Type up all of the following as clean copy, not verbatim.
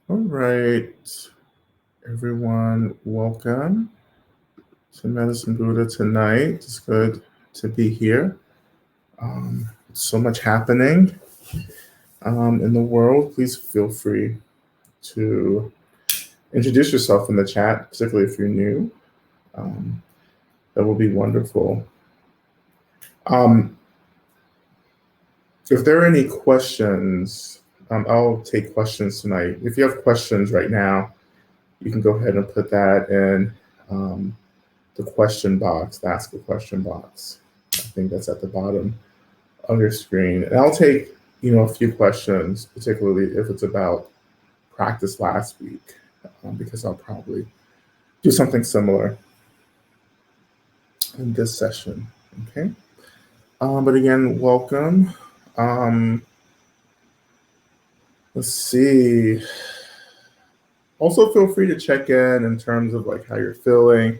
All right, everyone, welcome to Medicine Buddha tonight. It's good to be here. So much happening in the world. Please feel free to introduce yourself in the chat, particularly if you're new. Um, that will be wonderful. Um, if there are any questions, I'll take questions tonight. If you have questions right now, you can go ahead and put that in the question box, the ask a question box. I think that's at the bottom of your screen. And I'll take, a few questions, particularly if it's about practice last week, because I'll probably do something similar in this session. Okay. But again, welcome. Um, let's see. Also, feel free to check in terms of like how you're feeling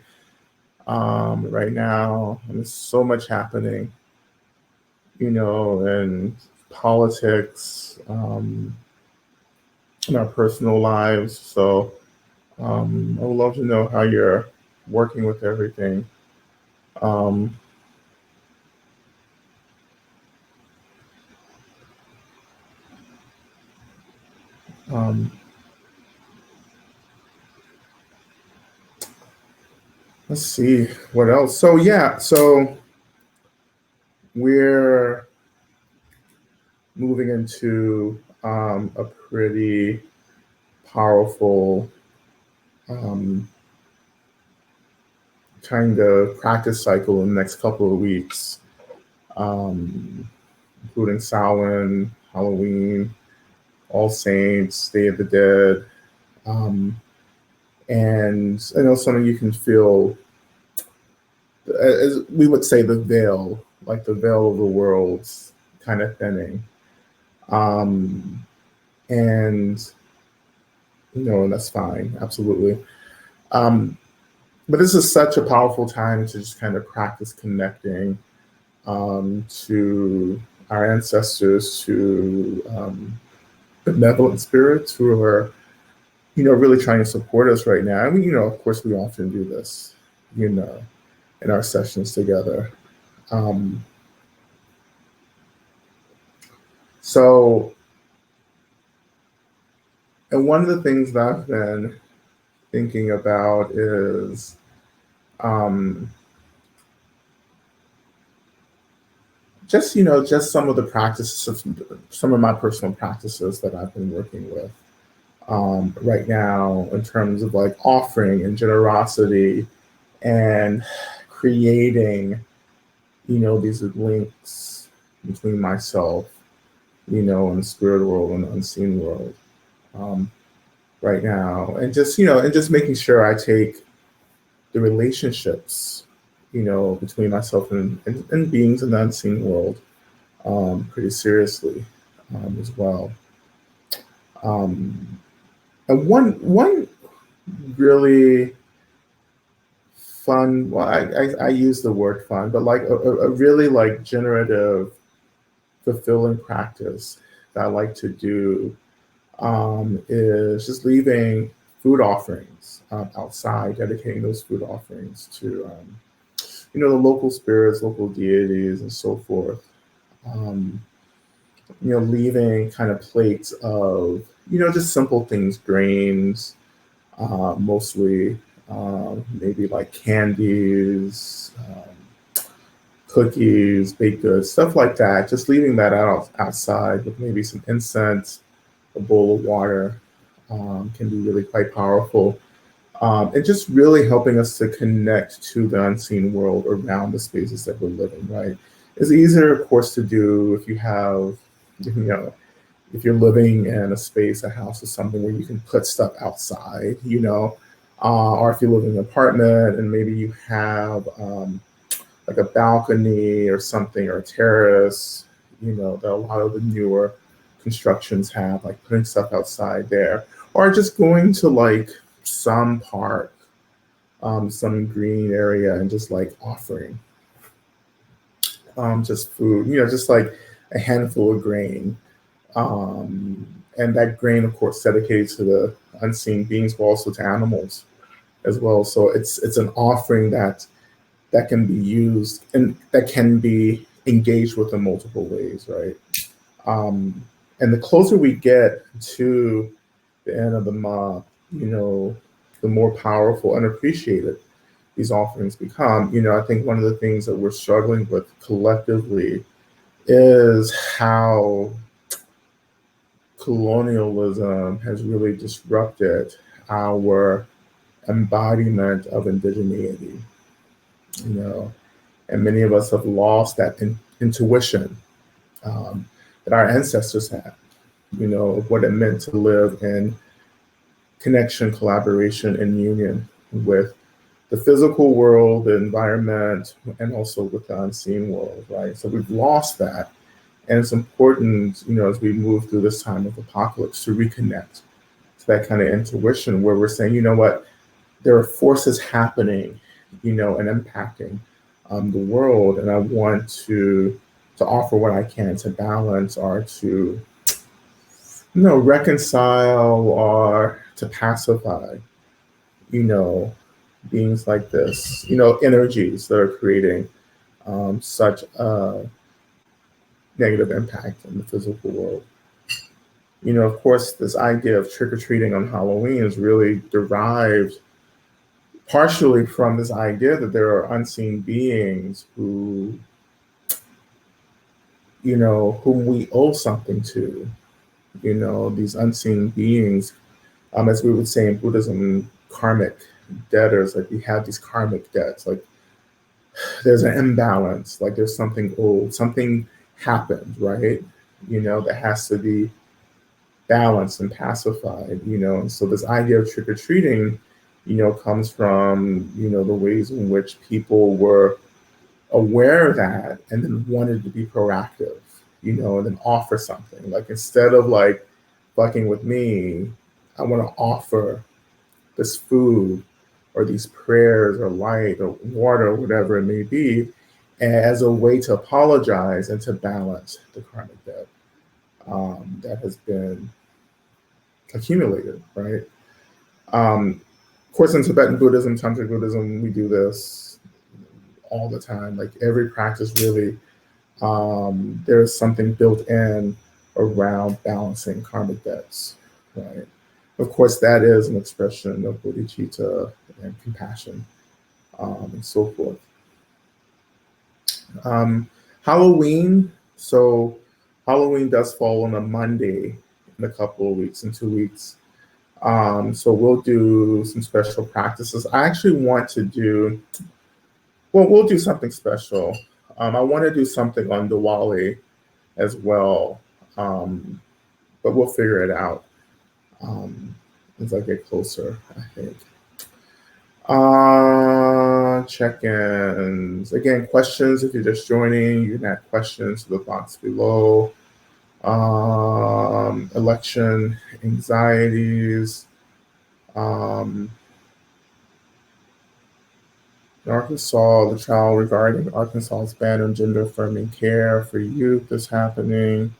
right now. And there's so much happening, in politics, in our personal lives. So I would love to know how you're working with everything. Um, um, let's see what else. So yeah, so we're moving into a pretty powerful um, kind of practice cycle in the next couple of weeks, um, including Samhain, Halloween, All Saints, Day of the Dead. And I know some of you can feel, as we would say, the veil, like the veil of the world's kind of thinning. Um, and, and that's fine, absolutely. Um, but this is such a powerful time to just kind of practice connecting to our ancestors, to benevolent spirits who are, really trying to support us right now. I mean, of course, we often do this, in our sessions together. Um, so, and one of the things that I've been thinking about is um, just some of the practices, some of my personal practices that I've been working with right now in terms of like offering and generosity and creating, these links between myself, and the spirit world and the unseen world um, right now. And just, and just making sure I take the relationships, between myself and beings in the unseen world pretty seriously as well. Um, and one really fun, well, I use the word fun, but like a really like generative, fulfilling practice that I like to do is just leaving food offerings outside, dedicating those food offerings to, the local spirits, local deities, and so forth. Um, leaving kind of plates of, just simple things, grains, mostly, maybe like candies, cookies, baked goods, stuff like that. Just leaving that outside with maybe some incense, a bowl of water can be really quite powerful. And just really helping us to connect to the unseen world around the spaces that we're living, right? It's easier, of course, to do if you have, if you're living in a space, a house, or something where you can put stuff outside, or if you live in an apartment and maybe you have like a balcony or something or a terrace, that a lot of the newer constructions have, like putting stuff outside there, or just going to like some park, some green area, and just like offering just food, just like a handful of grain, And that grain, of course, dedicated to the unseen beings, but also to animals as well. So it's an offering that can be used and that can be engaged with in multiple ways, right? Um, and the closer we get to the end of the month, the more powerful and appreciated these offerings become. I think one of the things that we're struggling with collectively is how colonialism has really disrupted our embodiment of indigeneity, you know, and many of us have lost that intuition um, that our ancestors had, of what it meant to live in connection, collaboration, and union with the physical world, the environment, and also with the unseen world, right? So we've lost that. And it's important, as we move through this time of apocalypse to reconnect to that kind of intuition where we're saying, you know what, there are forces happening, and impacting the world. And I want to offer what I can to balance or to, reconcile or to pacify, you know, beings like this, energies that are creating such a negative impact in the physical world. Of course, this idea of trick or treating on Halloween is really derived partially from this idea that there are unseen beings whom we owe something to, these unseen beings, as we would say in Buddhism, karmic debtors. Like we have these karmic debts. Like there's an imbalance, like there's something old, something happened, right? That has to be balanced and pacified, And so this idea of trick or treating, comes from, the ways in which people were aware of that and then wanted to be proactive, and then offer something. Like instead of like fucking with me, I want to offer this food or these prayers or light or water or whatever it may be as a way to apologize and to balance the karmic debt that has been accumulated, right? Of course, in Tibetan Buddhism, Tantric Buddhism, we do this all the time. Like every practice, really, there's something built in around balancing karmic debts, right? Of course, that is an expression of bodhicitta and compassion, and so forth. Um, Halloween. So Halloween does fall on a Monday in a couple of weeks, in 2 weeks. So we'll do some special practices. I actually want to do, well, we'll do something special. I want to do something on Diwali as well, um, but we'll figure it out as I get closer, I think. Check-ins. Again, questions if you're just joining, you can add questions to the box below. Election anxieties. In Arkansas, the trial regarding Arkansas's ban on gender-affirming care for youth is happening.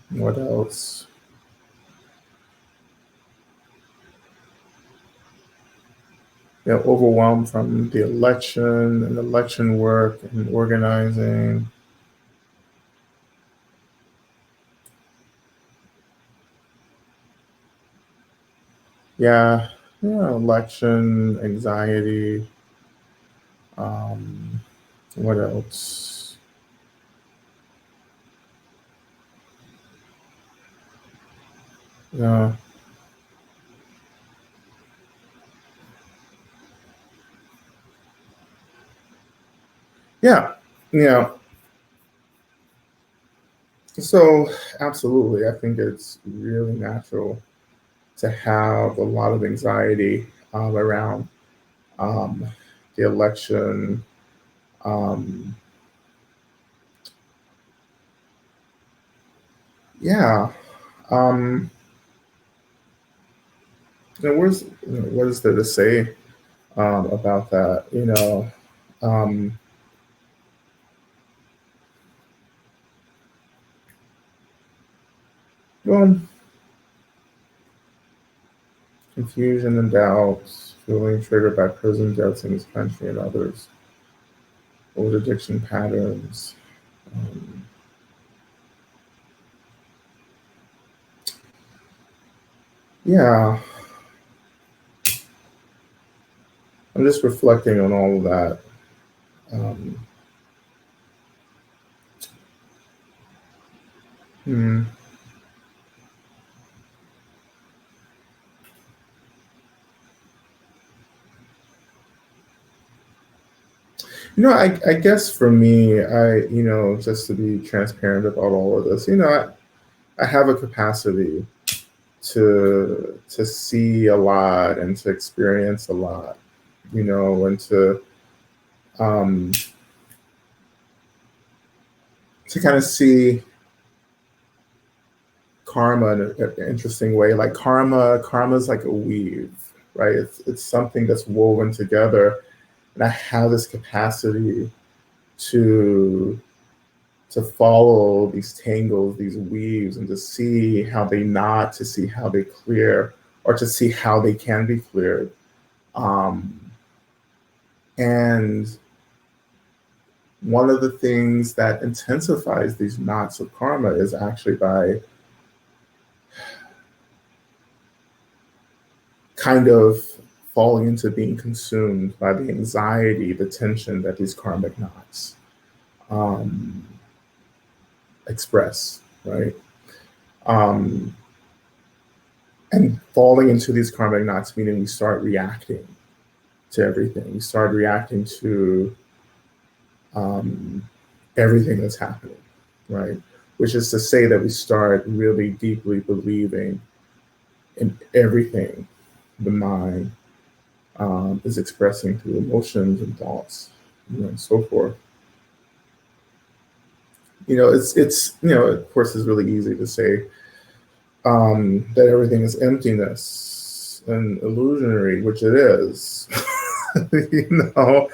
What else? Overwhelmed from the election and election work and organizing. Yeah, election anxiety. Um, what else? Yeah, yeah, yeah. So absolutely, I think it's really natural to have a lot of anxiety around um, the election. Um, yeah. Um, what is there to say about that? Um, Well, confusion and doubts, feeling triggered by prison debts in this country and others, old addiction patterns. Um, yeah, I'm just reflecting on all of that. Um, hmm. I guess for me, just to be transparent about all of this, I have a capacity to see a lot and to experience a lot, and um, to kind of see karma in an interesting way. Like karma is like a weave, right? It's something that's woven together, and I have this capacity to to follow these tangles, these weaves, and to see how they knot, to see how they clear, or to see how they can be cleared. Um, and one of the things that intensifies these knots of karma is actually by kind of falling into being consumed by the anxiety, the tension that these karmic knots um, express, right? Um, and falling into these karmic knots, meaning we start reacting to everything. We start reacting to um, everything that's happening, right? Which is to say that we start really deeply believing in everything the mind is expressing through emotions and thoughts, and so forth. Of course, it's really easy to say that everything is emptiness and illusionary, which it is. you know,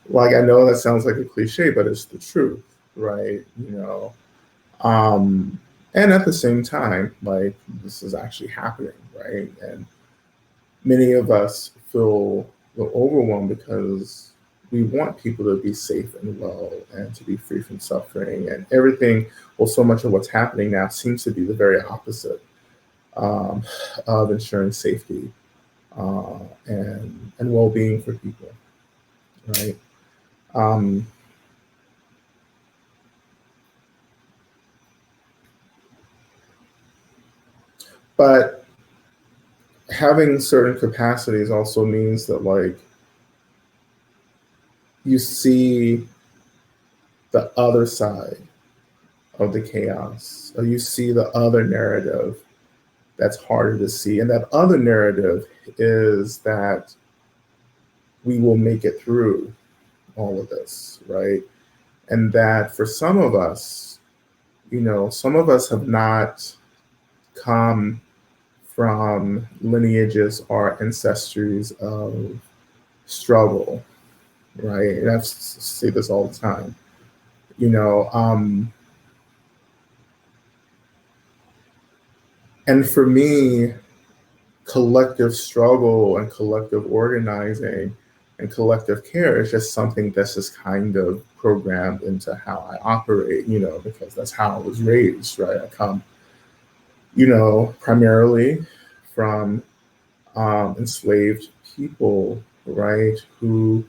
like I know that sounds like a cliche, but it's the truth, right? Um, and at the same time, like this is actually happening, right? And many of us feel overwhelmed because we want people to be safe and well and to be free from suffering and everything. Well, so much of what's happening now seems to be the very opposite um, of ensuring safety and well-being for people, right? Um, but having certain capacities also means that like you see the other side of the chaos, or you see the other narrative that's harder to see. And that other narrative is that we will make it through all of this, right? And that for some of us, some of us have not come from lineages or ancestries of struggle, right? And I say this all the time, you know. And for me, collective struggle and collective organizing and collective care is just something that's just kind of programmed into how I operate, because that's how I was raised, right? I come, primarily from enslaved people, right, who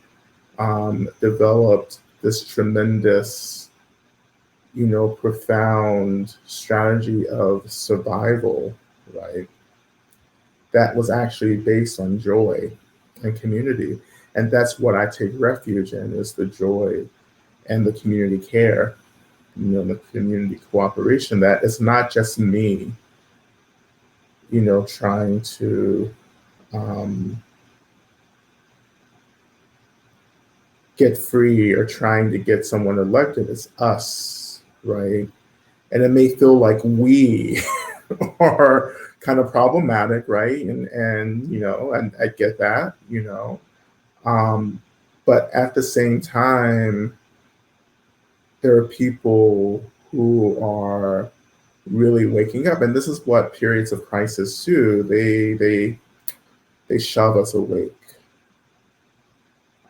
developed this tremendous, profound strategy of survival, right, that was actually based on joy and community. And that's what I take refuge in is the joy and the community care, the community cooperation. That it's not just me, trying to um, get free or trying to get someone elected. It's us, right? And it may feel like we are kind of problematic, right? And I get that, Um, but at the same time, there are people who are really waking up. And this is what periods of crisis do. They shove us awake.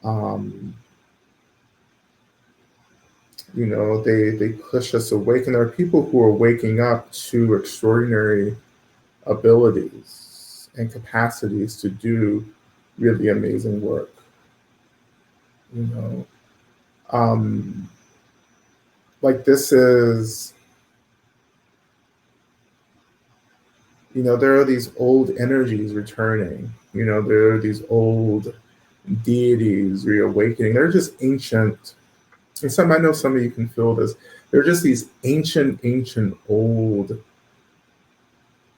Um, they push us awake, and there are people who are waking up to extraordinary abilities and capacities to do really amazing work. You know, um, like this is, there are these old energies returning. There are these old deities reawakening. They're just ancient. And I know some of you can feel this. They're just these ancient, old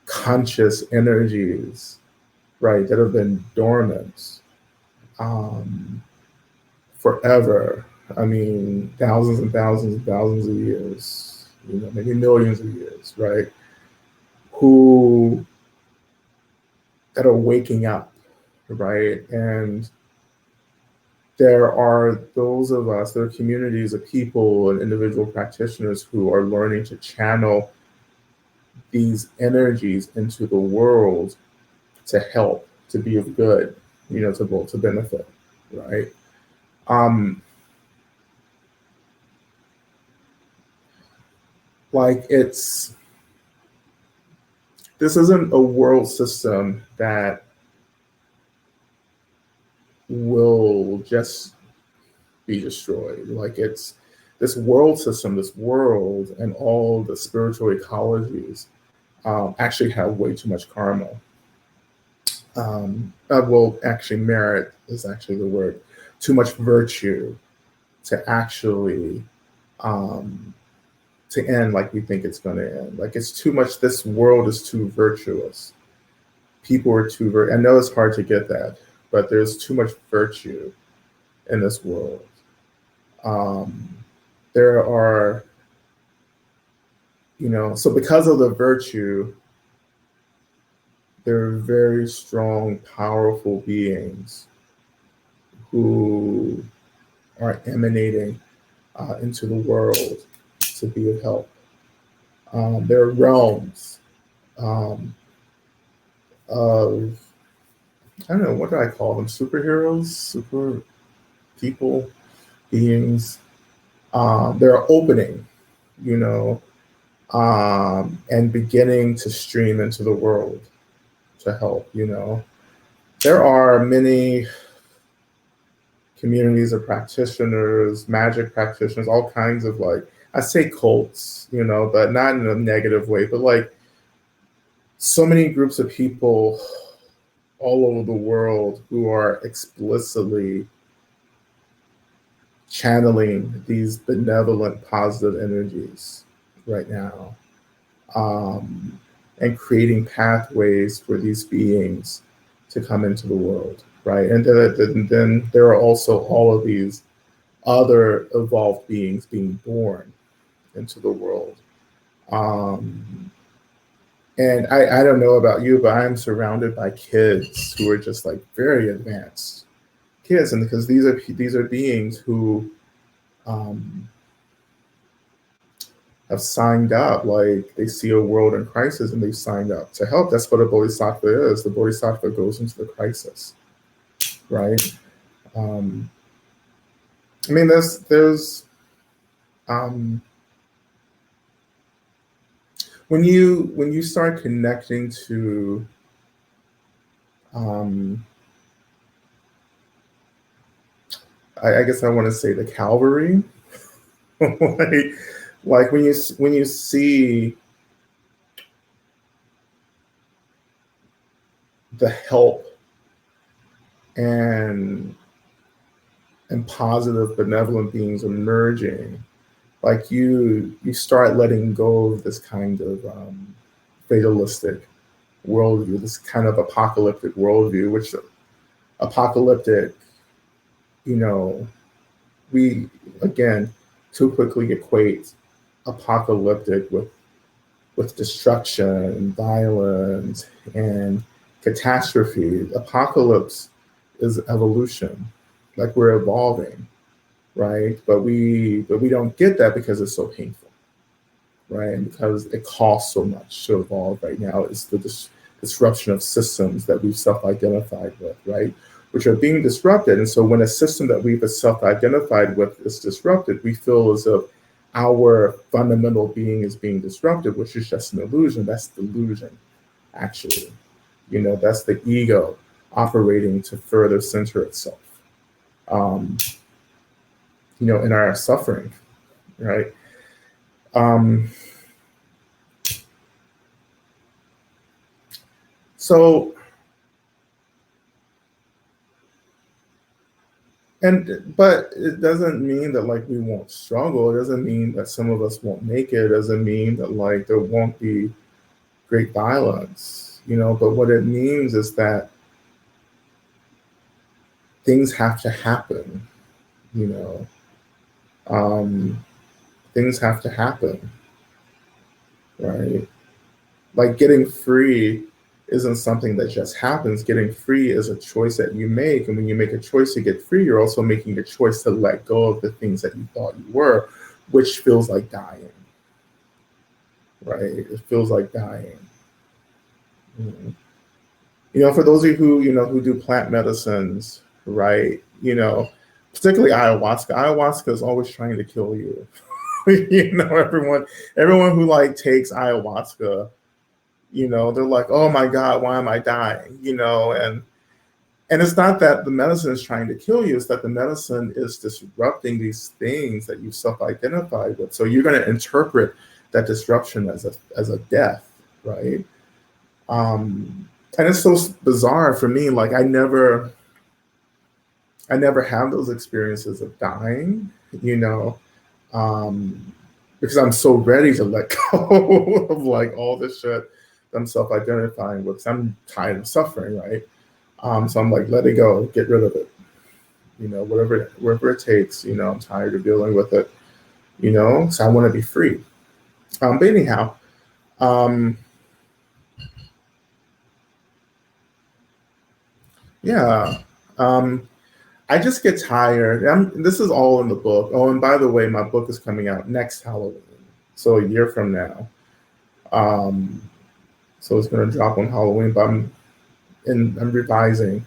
conscious energies, right, that have been dormant um, forever. I mean, thousands and thousands and thousands of years, maybe millions of years, right? Who that are waking up, right? And there are those of us, there are communities of people and individual practitioners who are learning to channel these energies into the world to help, to be of good, to benefit, right? Um, like this isn't a world system that will just be destroyed. Like it's this world system, this world, and all the spiritual ecologies actually have way too much karma. Well, actually, merit is actually the word. Too much virtue to actually um, to end like we think it's going to end. Like it's too much. This world is too virtuous. People are too I know it's hard to get that, but there's too much virtue in this world. Um, there are, so because of the virtue, there are very strong, powerful beings who are emanating into the world to be of help. There are realms um, of, I don't know, what do I call them? Superheroes, super people, beings. They're opening, you know, and beginning to stream into the world to help. There are many communities of practitioners, magic practitioners, all kinds of I say cults, but not in a negative way, but so many groups of people all over the world who are explicitly channeling these benevolent, positive energies right now, and creating pathways for these beings to come into the world, right? And then there are also all of these other evolved beings being born into the world. And I don't know about you, but I'm surrounded by kids who are just very advanced kids, and because these are beings who um, have signed up, they see a world in crisis and they've signed up to help. That's what a bodhisattva is. The bodhisattva goes into the crisis, right? Um, I mean, there's um, when you start connecting to um, I guess I want to say the Calvary, like when you see the help and positive benevolent beings emerging, you start letting go of this kind of fatalistic worldview, this kind of apocalyptic worldview, which apocalyptic, we again too quickly equate apocalyptic with destruction and violence and catastrophe. Apocalypse is evolution, like we're evolving, right? But we don't get that because it's so painful, right? And because it costs so much to evolve right now, it's the disruption of systems that we've self-identified with, right? Which are being disrupted. And so when a system that we've self-identified with is disrupted, we feel as if our fundamental being is being disrupted, which is just an illusion. That's delusion, actually. That's the ego operating to further center itself, um, in our suffering, right? Um, so, but it doesn't mean that like we won't struggle. It doesn't mean that some of us won't make it. It doesn't mean that like there won't be great violence, but what it means is that things have to happen, you know. Um, things have to happen, right? Like getting free isn't something that just happens. Getting free is a choice that you make. And when you make a choice to get free, you're also making a choice to let go of the things that you thought you were, which feels like dying, right? It feels like dying. Mhm. For those of you who do plant medicines, right? Particularly ayahuasca. Ayahuasca is always trying to kill you. Everyone who like takes ayahuasca, they're like, oh my God, why am I dying? And it's not that the medicine is trying to kill you, it's that the medicine is disrupting these things that you self-identify with. So you're going to interpret that disruption as a death, right? And it's so bizarre for me. Like I never have those experiences of dying, you know, um, because I'm so ready to let go of like all this shit that I'm self-identifying with. 'Cause I'm tired of suffering, right? So I'm like, let it go, get rid of it, whatever it takes. I'm tired of dealing with it, so I want to be free. But anyhow, um, yeah. Um, I just get tired. This is all in the book. Oh, and by the way, my book is coming out next Halloween, so a year from now. Um, so it's going to drop on Halloween, but I'm revising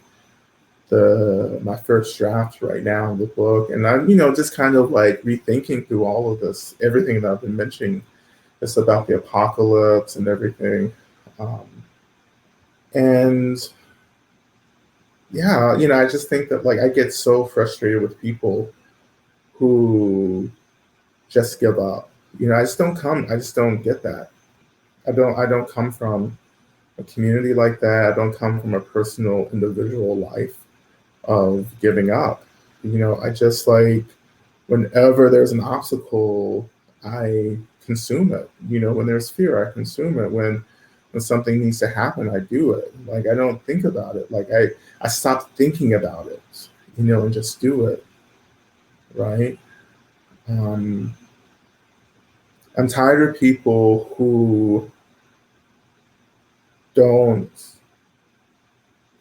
my first draft right now in the book, and I'm just kind of like rethinking through all of this, everything that I've been mentioning. It's about the apocalypse and everything, um, and yeah, I just think that like I get so frustrated with people who just give up. I just don't get that. I don't come from a community like that. I don't come from a personal individual life of giving up. I just like whenever there's an obstacle, I consume it. When there's fear, I consume it. When something needs to happen, I do it. Like I don't think about it. Like I stop thinking about it, and just do it. Right. Um, I'm tired of people don't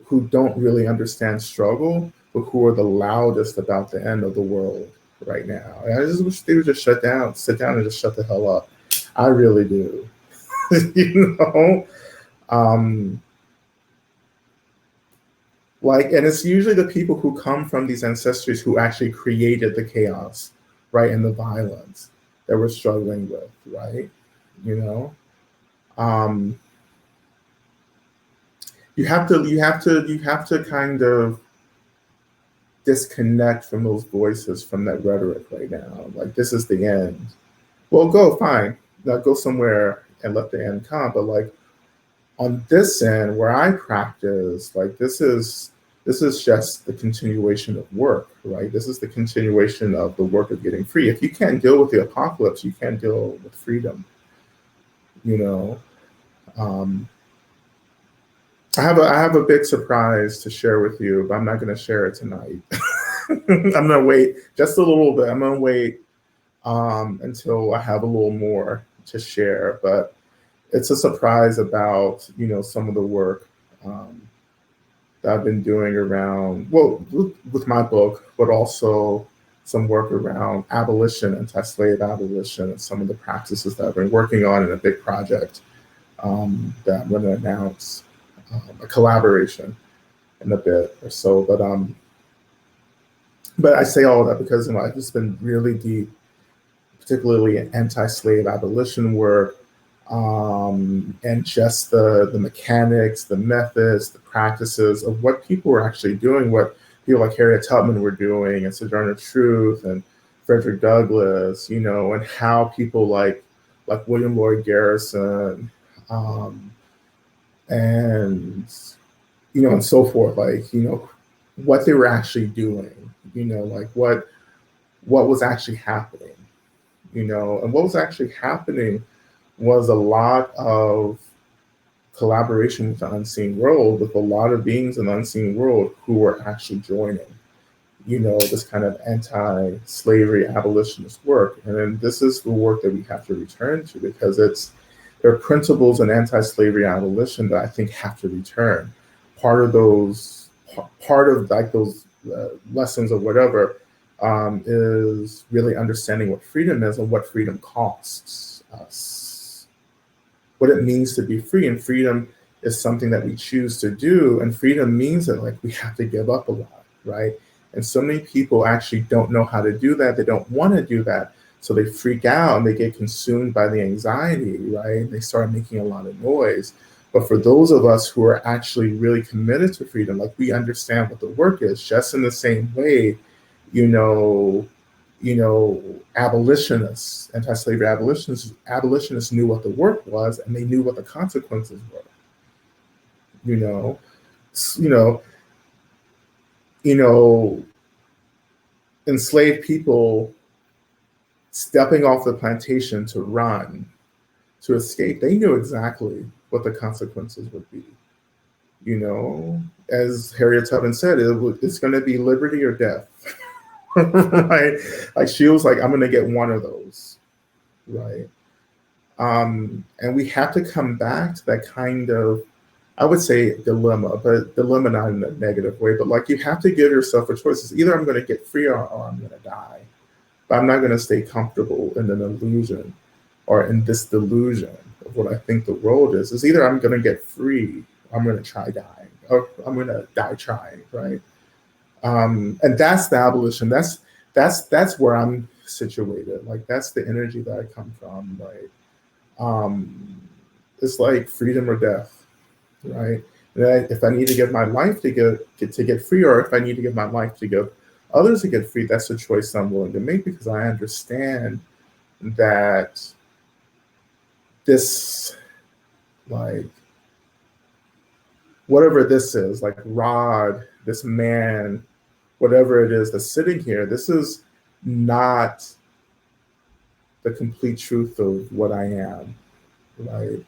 who don't really understand struggle, but who are the loudest about the end of the world right now. And I just wish they would just sit down and just shut the hell up. I really do. you know? Um, and it's usually the people who come from these ancestors who actually created the chaos, right? And the violence that we're struggling with, right? You know? Um, you have to kind of disconnect from those voices, from that rhetoric right now. Like this is the end. Well, go fine. Now go somewhere and let the end come. But like on this end where I practice, like this is just the continuation of work, right? This is the continuation of the work of getting free. If you can't deal with the apocalypse, you can't deal with freedom. You know, um, I have a big surprise to share with you, but I'm not going to share it tonight. I'm going to wait just a little bit. I'm going to wait until I have a little more to share. But it's a surprise about some of the work um, that I've been doing around, well, with my book, but also some work around abolition, anti-slave abolition, and some of the practices that I've been working on in a big project that I'm going to announce a collaboration in a bit or so. But I say all of that because I've just been really deep, particularly in anti-slave abolition work, and just the mechanics, the methods, the practices of what people were actually doing, what people like Harriet Tubman were doing, and Sojourner Truth, and Frederick Douglass, and how people like William Lloyd Garrison, um, and and so forth, what they were actually doing, like what was actually happening, and what was actually happening was a lot of collaboration with the unseen world, with a lot of beings in the unseen world who were actually joining, this kind of anti-slavery abolitionist work. And then this is the work that we have to return to, because there are principles in anti-slavery abolition that I think have to return. Part of those lessons or whatever is really understanding what freedom is and what freedom costs us, what it means to be free. And freedom is something that we choose to do. And freedom means that we have to give up a lot, right? And so many people actually don't know how to do that. They don't want to do that. So they freak out and they get consumed by the anxiety, right? They start making a lot of noise. But for those of us who are actually really committed to freedom, we understand what the work is, just in the same way, abolitionists, anti-slavery abolitionists knew what the work was, and they knew what the consequences were. You know, you know, enslaved people stepping off the plantation to run, to escape, they knew exactly what the consequences would be. As Harriet Tubman said, it's going to be liberty or death. Right? She was like, I'm going to get one of those. Right. And we have to come back to that kind of, I would say, dilemma, but dilemma not in a negative way, but you have to give yourself a choice. It's either I'm going to get free or I'm going to die. But I'm not going to stay comfortable in an illusion or in this delusion of what I think the world is. It's either I'm going to get free, or I'm going to try dying, or I'm going to die trying, right? And that's the abolition. That's where I'm situated. That's the energy that I come from, right? It's like freedom or death, right? And if I need to give my life to get free, or if I need to give my life to give others to get free, that's a choice I'm willing to make, because I understand that this, whatever this is, Rod, this man, whatever it is that's sitting here, this is not the complete truth of what I am, right?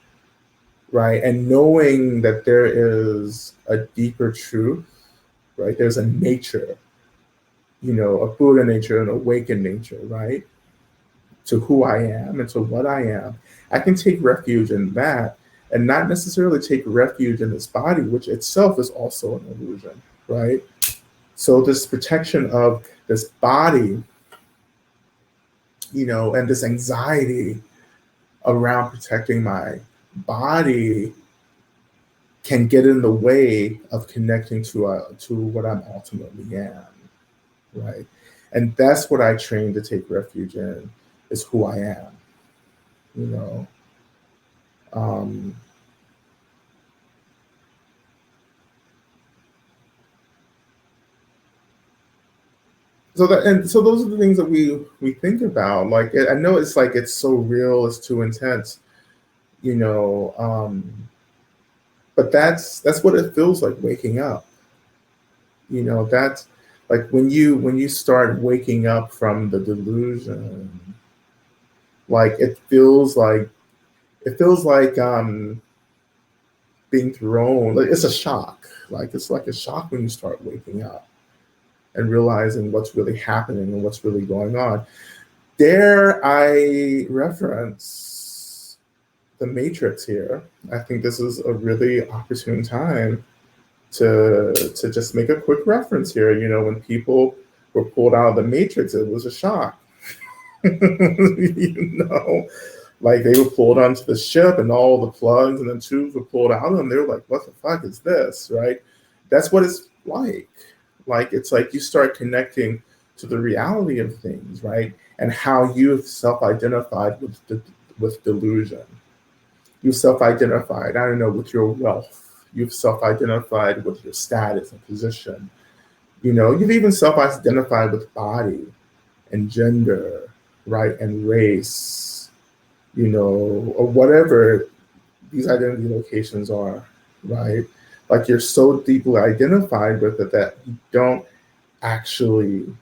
Right. And knowing that there is a deeper truth, right? There's a nature, a Buddha nature, an awakened nature, right? To who I am and to what I am. I can take refuge in that and not necessarily take refuge in this body, which itself is also an illusion, right? So this protection of this body, and this anxiety around protecting my body can get in the way of connecting to what I'm ultimately am, right? And that's what I train to take refuge in, is who I am, So those are the things that we think about. I know it's so real, it's too intense, but that's what it feels like waking up. That's when you start waking up from the delusion, it feels like being thrown. It's a shock. It's like a shock when you start waking up and realizing what's really happening and what's really going on. Dare I reference the Matrix here? I think this is a really opportune time to just make a quick reference here. When people were pulled out of the matrix, it was a shock. You know, like they were pulled onto the ship and all the plugs and the tubes were pulled out of them. They were like, what the fuck is this, right? That's what it's like. Like, it's like you start connecting to the reality of things, right? And how you've self-identified with delusion. You've self-identified, I don't know, with your wealth. You've self-identified with your status and position. You know, you've even self-identified with body and gender, right? And race, you know, or whatever these identity locations are, right? Like, you're so deeply identified with it that you don't actually,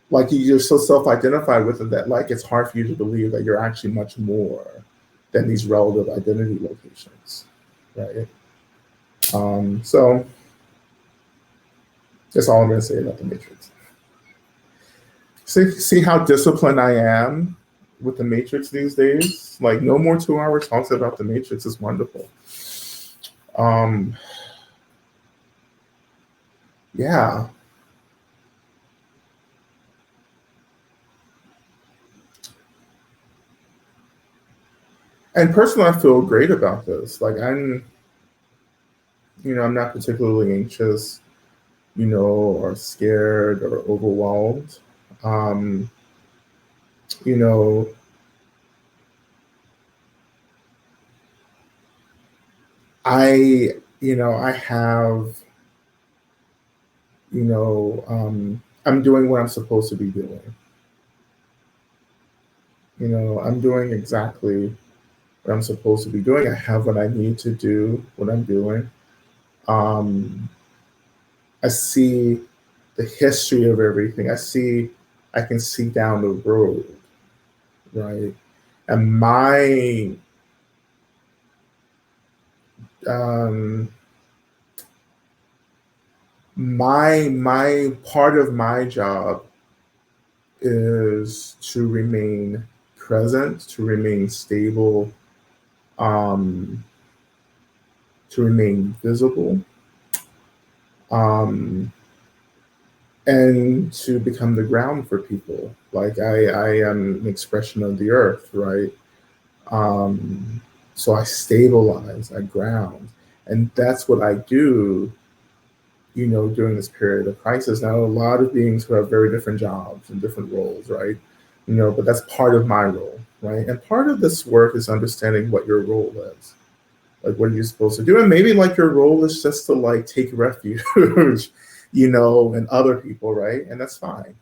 like, you're so self-identified with it that, like, it's hard for you to believe that you're actually much more than these relative identity locations, right? So that's all I'm going to say about the Matrix. See how disciplined I am with the Matrix these days? Like, no more 2 hour talks about the Matrix is wonderful. Yeah. And personally, I feel great about this. Like, I'm not particularly anxious, or scared or overwhelmed. Um, you know, I have, I'm doing what I'm supposed to be doing. I'm doing exactly what I'm supposed to be doing. I have what I need to do, what I'm doing. Um, I see the history of everything. I can see down the road, right? And um, my part of my job is to remain present, to remain stable, um, to remain visible, um, and to become the ground for people. Like, I am an expression of the earth, right? Um, so I stabilize, I ground, and that's what I do. During this period of crisis. Now, a lot of beings who have very different jobs and different roles, right? But that's part of my role, right? And part of this work is understanding what your role is. Like, what are you supposed to do? And maybe, like, your role is just to, like, take refuge, in other people, right? And that's fine,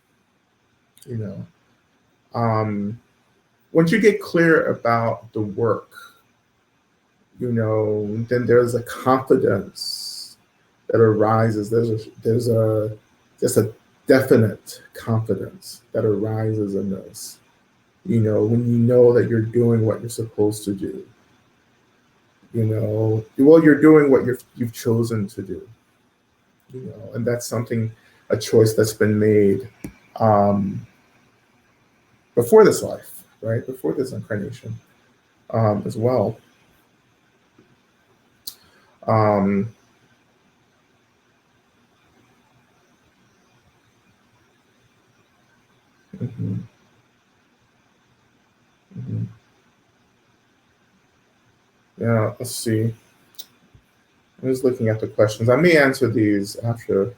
you know. Once you get clear about the work, then there's a confidence that arises. There's just a definite confidence that arises in this. When you know that you're doing what you're supposed to do. Well, you're doing what you've chosen to do. And that's something, a choice that's been made um, before this life, right? Before this incarnation, as well. Um, mhm, mhm. Yeah, let's see. I'm just looking at the questions. I may answer these after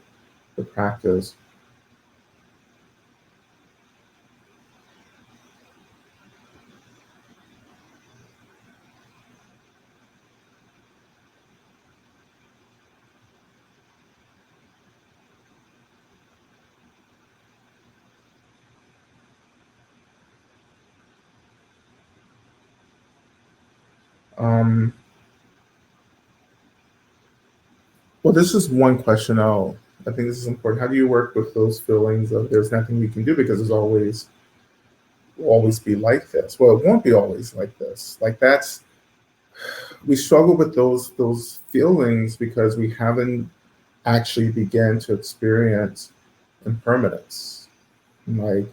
the practice. Um, well, this is one question I think this is important. How do you work with those feelings of there's nothing we can do because there's always will always be like this? Well, it won't be always like this. Like, that's, we struggle with those feelings because we haven't actually began to experience impermanence, like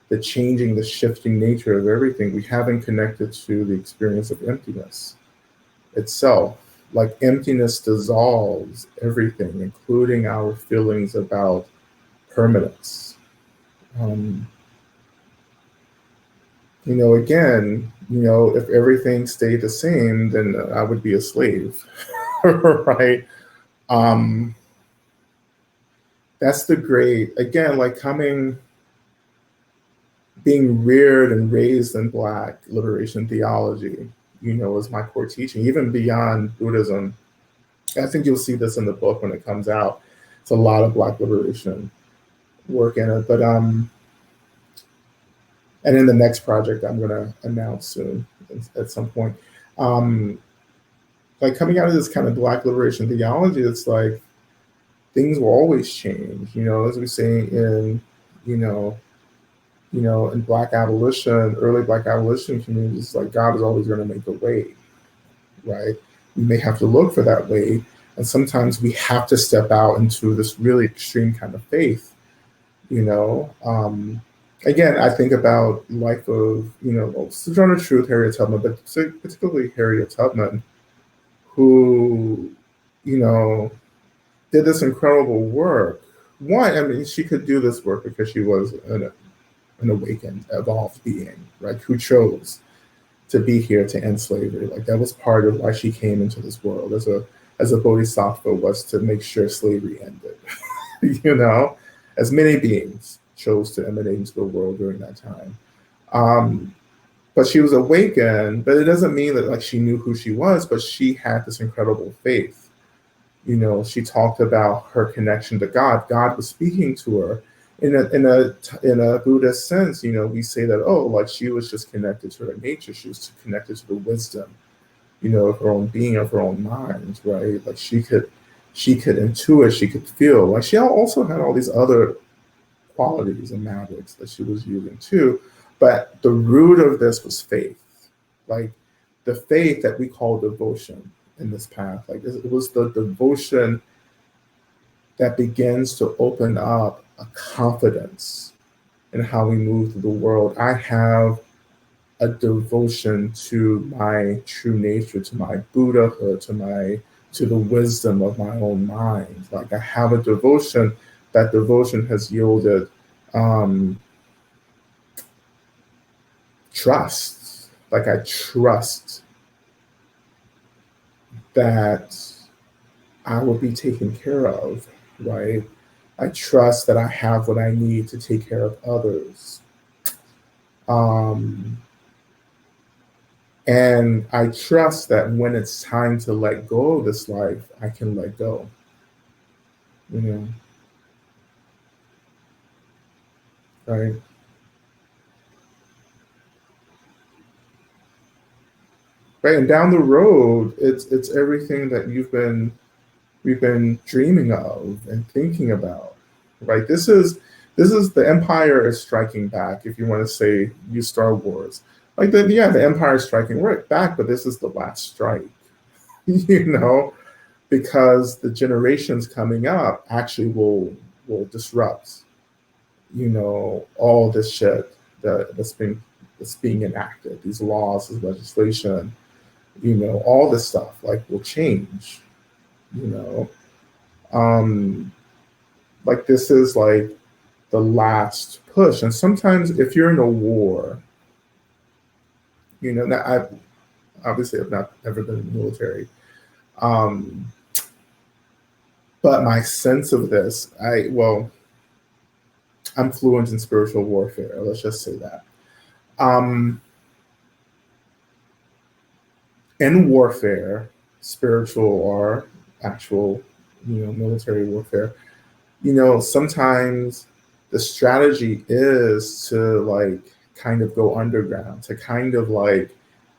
the changing, the shifting nature of everything. We haven't connected to the experience of emptiness itself. Like, emptiness dissolves everything, including our feelings about permanence. Um, again, if everything stayed the same, then I would be a slave, right? Um, that's the great, again, like being reared and raised in Black liberation theology, is my core teaching, even beyond Buddhism. I think you'll see this in the book when it comes out. It's a lot of Black liberation work in it, but and in the next project I'm going to announce soon at some point. Um, like coming out of this kind of Black liberation theology, it's like things will always change. As we say in you know in Black abolition, early Black abolition communities, like God is always going to make a way, right? We may have to look for that way, and sometimes we have to step out into this really extreme kind of faith. You know, again, I think about life of Sojourner Truth, Harriet Tubman, but particularly Harriet Tubman, who you know did this incredible work. One, I mean, she could do this work because she was an awakened, evolved being, right? Who chose to be here to end slavery. Like that was part of why she came into this world as a bodhisattva, was to make sure slavery ended. As many beings chose to emanate into the world during that time. But she was awakened, but it doesn't mean that like she knew who she was, but she had this incredible faith. She talked about her connection to God. God was speaking to her in a Buddhist sense. We say that, oh, like she was just connected to her nature. She was connected to the wisdom, of her own being, of her own mind, right? Like she could intuit, she could feel. Like she also had all these other qualities and magics that she was using too. But the root of this was faith, like the faith that we call devotion in this path. Like it was the devotion that begins to open up a confidence in how we move through the world. I have a devotion to my true nature, to my Buddhahood, to the wisdom of my own mind. Like I have a devotion. That devotion has yielded trust. Like I trust that I will be taken care of, right? I trust that I have what I need to take care of others. And I trust that when it's time to let go of this life, I can let go. Right? Right. And down the road, it's everything that we've been dreaming of and thinking about. Right? This is the Empire is striking back, if you want to say use Star Wars. Like the Empire is striking right back, but this is the last strike. Because the generations coming up actually will disrupt, all this shit that's being enacted, these laws, this legislation, all this stuff like will change, you know. Um, like this is like the last push. And sometimes if you're in a war, now I've not ever been in the military. Um, but my sense of this, I'm fluent in spiritual warfare. Let's just say that. Um, in warfare, spiritual or actual, military warfare, sometimes the strategy is to like kind of go underground, to kind of like,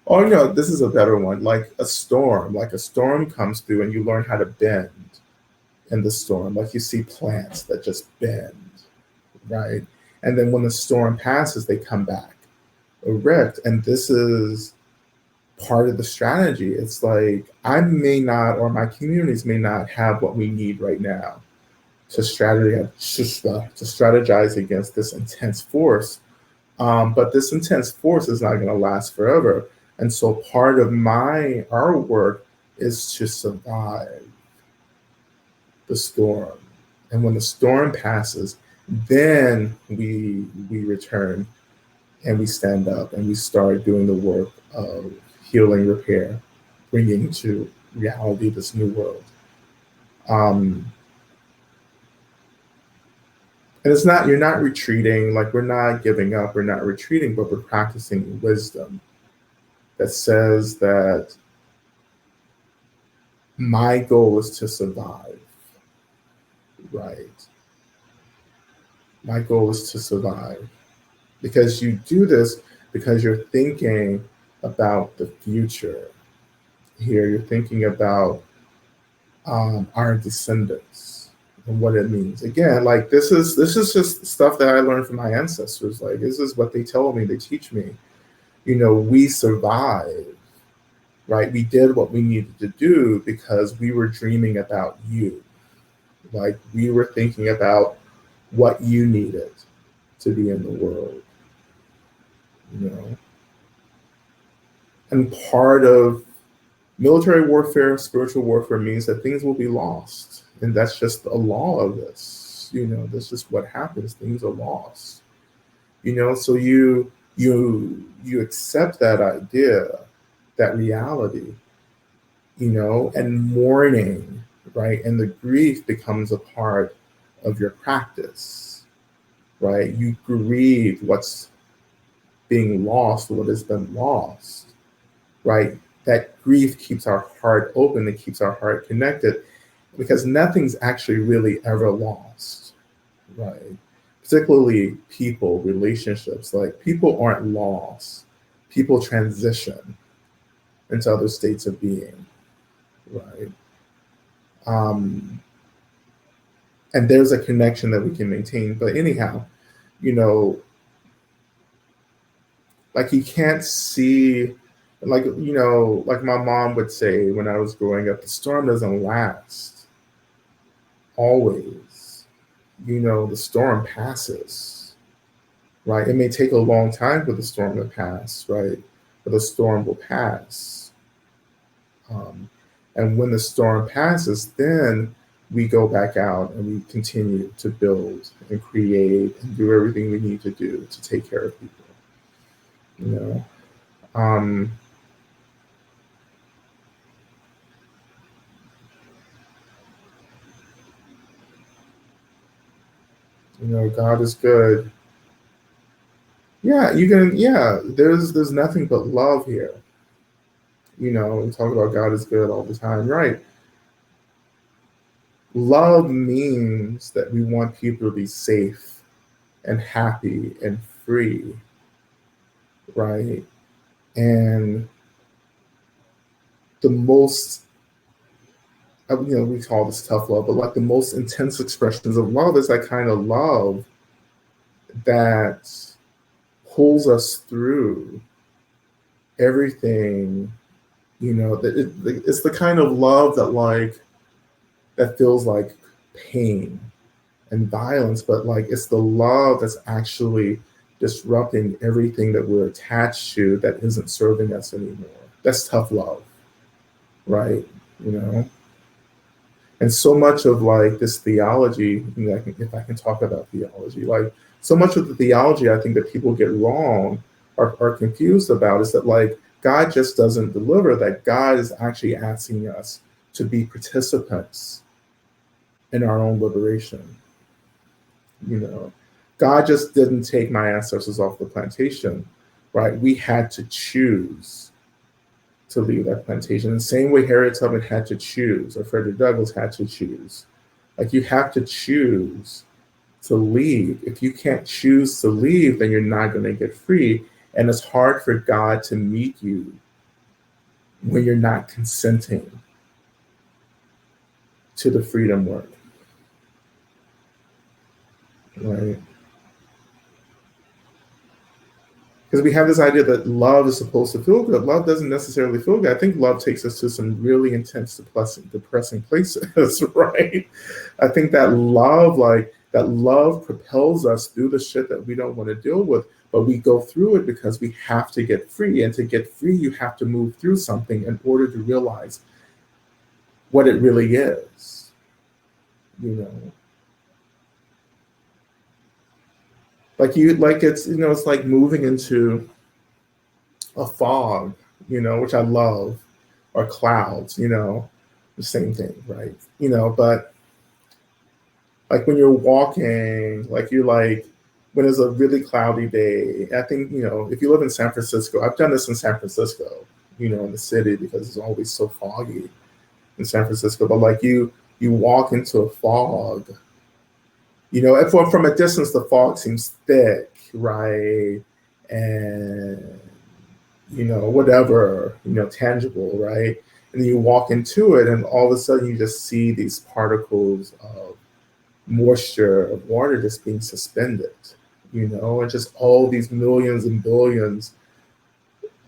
oh, this is a better one, like a storm. Like a storm comes through and you learn how to bend in the storm. Like you see plants that just bend, right? And then when the storm passes, they come back erect. And this is part of the strategy. It's like I may not, or my communities may not have what we need right now to strategize against this intense force. But this intense force is not going to last forever. And so part of our work is to survive the storm. And when the storm passes, Then we return and we stand up and we start doing the work of healing, repair, bringing to reality this new world. Um, and it's not, you're not retreating, like we're not giving up, we're not retreating, but we're practicing wisdom that says that my goal is to survive, right? My goal is to survive. Because you do this because you're thinking about the future. Here, you're thinking about our descendants and what it means. Again, like this is just stuff that I learned from my ancestors. Like this is what they tell me, they teach me. You know, we survived, right? We did what we needed to do because we were dreaming about you. Like we were thinking about what you needed to be in the world, you know. And part of military warfare, spiritual warfare means that things will be lost. And that's just a law of this. You know, that's just what happens. Things are lost. You know, so you accept that idea, that reality, you know, and mourning, right? And the grief becomes a part of your practice, right? You grieve what's being lost, what has been lost, right? That grief keeps our heart open, it keeps our heart connected because nothing's actually really ever lost, right? Particularly people, relationships, like people aren't lost, people transition into other states of being, right? Um, and there's a connection that we can maintain. But anyhow, you know, like you can't see, like, you know, like my mom would say when I was growing up, the storm doesn't last always. You know, the storm passes, right? It may take a long time for the storm to pass, right? But the storm will pass. Um, and when the storm passes, then we go back out and we continue to build and create and do everything we need to do to take care of people. You know, um, you know, God is good. Yeah, you can. Yeah, there's nothing but love here. You know, we talk about God is good all the time, right? Love means that we want people to be safe and happy and free, right? And the most, you know, we call this tough love, but like the most intense expressions of love is that kind of love that pulls us through everything. You know, it's the kind of love that like that feels like pain and violence, but like it's the love that's actually disrupting everything that we're attached to that isn't serving us anymore. That's tough love, right? You know, and so much of like this theology, you know, if I can talk about theology, like so much of the theology I think that people get wrong are confused about is that like God just doesn't deliver, that God is actually asking us to be participants in our own liberation. You know, God just didn't take my ancestors off the plantation, right? We had to choose to leave that plantation. The same way Harriet Tubman had to choose, or Frederick Douglass had to choose. Like you have to choose to leave. If you can't choose to leave, then you're not going to get free. And it's hard for God to meet you when you're not consenting to the freedom work, right? Because we have this idea that love is supposed to feel good. Love doesn't necessarily feel good. I think love takes us to some really intense, depressing places, right? I think that love, like that love propels us through the shit that we don't want to deal with, but we go through it because we have to get free. And to get free, you have to move through something in order to realize what it really is, you know? like it's, it's like moving into a fog, which I love, or clouds, the same thing, right? But like when you're walking, like you're like, when it's a really cloudy day, I think, if you live in San Francisco, I've done this in San Francisco, in the city, because it's always so foggy in San Francisco. But like you walk into a fog, and from a distance, the fog seems thick, right? And, whatever, tangible, right? And then you walk into it, and all of a sudden you just see these particles of moisture of water just being suspended, and just all these millions and billions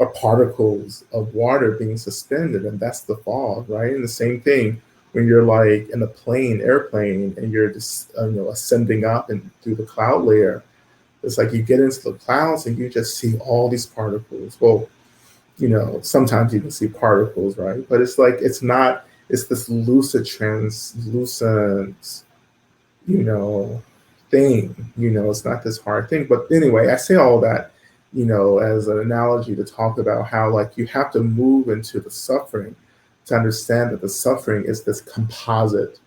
of particles of water being suspended, and that's the fog, right? And the same thing when you're like in a airplane, and you're just ascending up and through the cloud layer. It's like you get into the clouds and you just see all these particles. Well, sometimes you can see particles, right? But it's like it's not. It's this lucid, translucent, you know, thing. It's not this hard thing. But anyway, I say all that, as an analogy to talk about how like you have to move into the suffering to understand that the suffering is this composite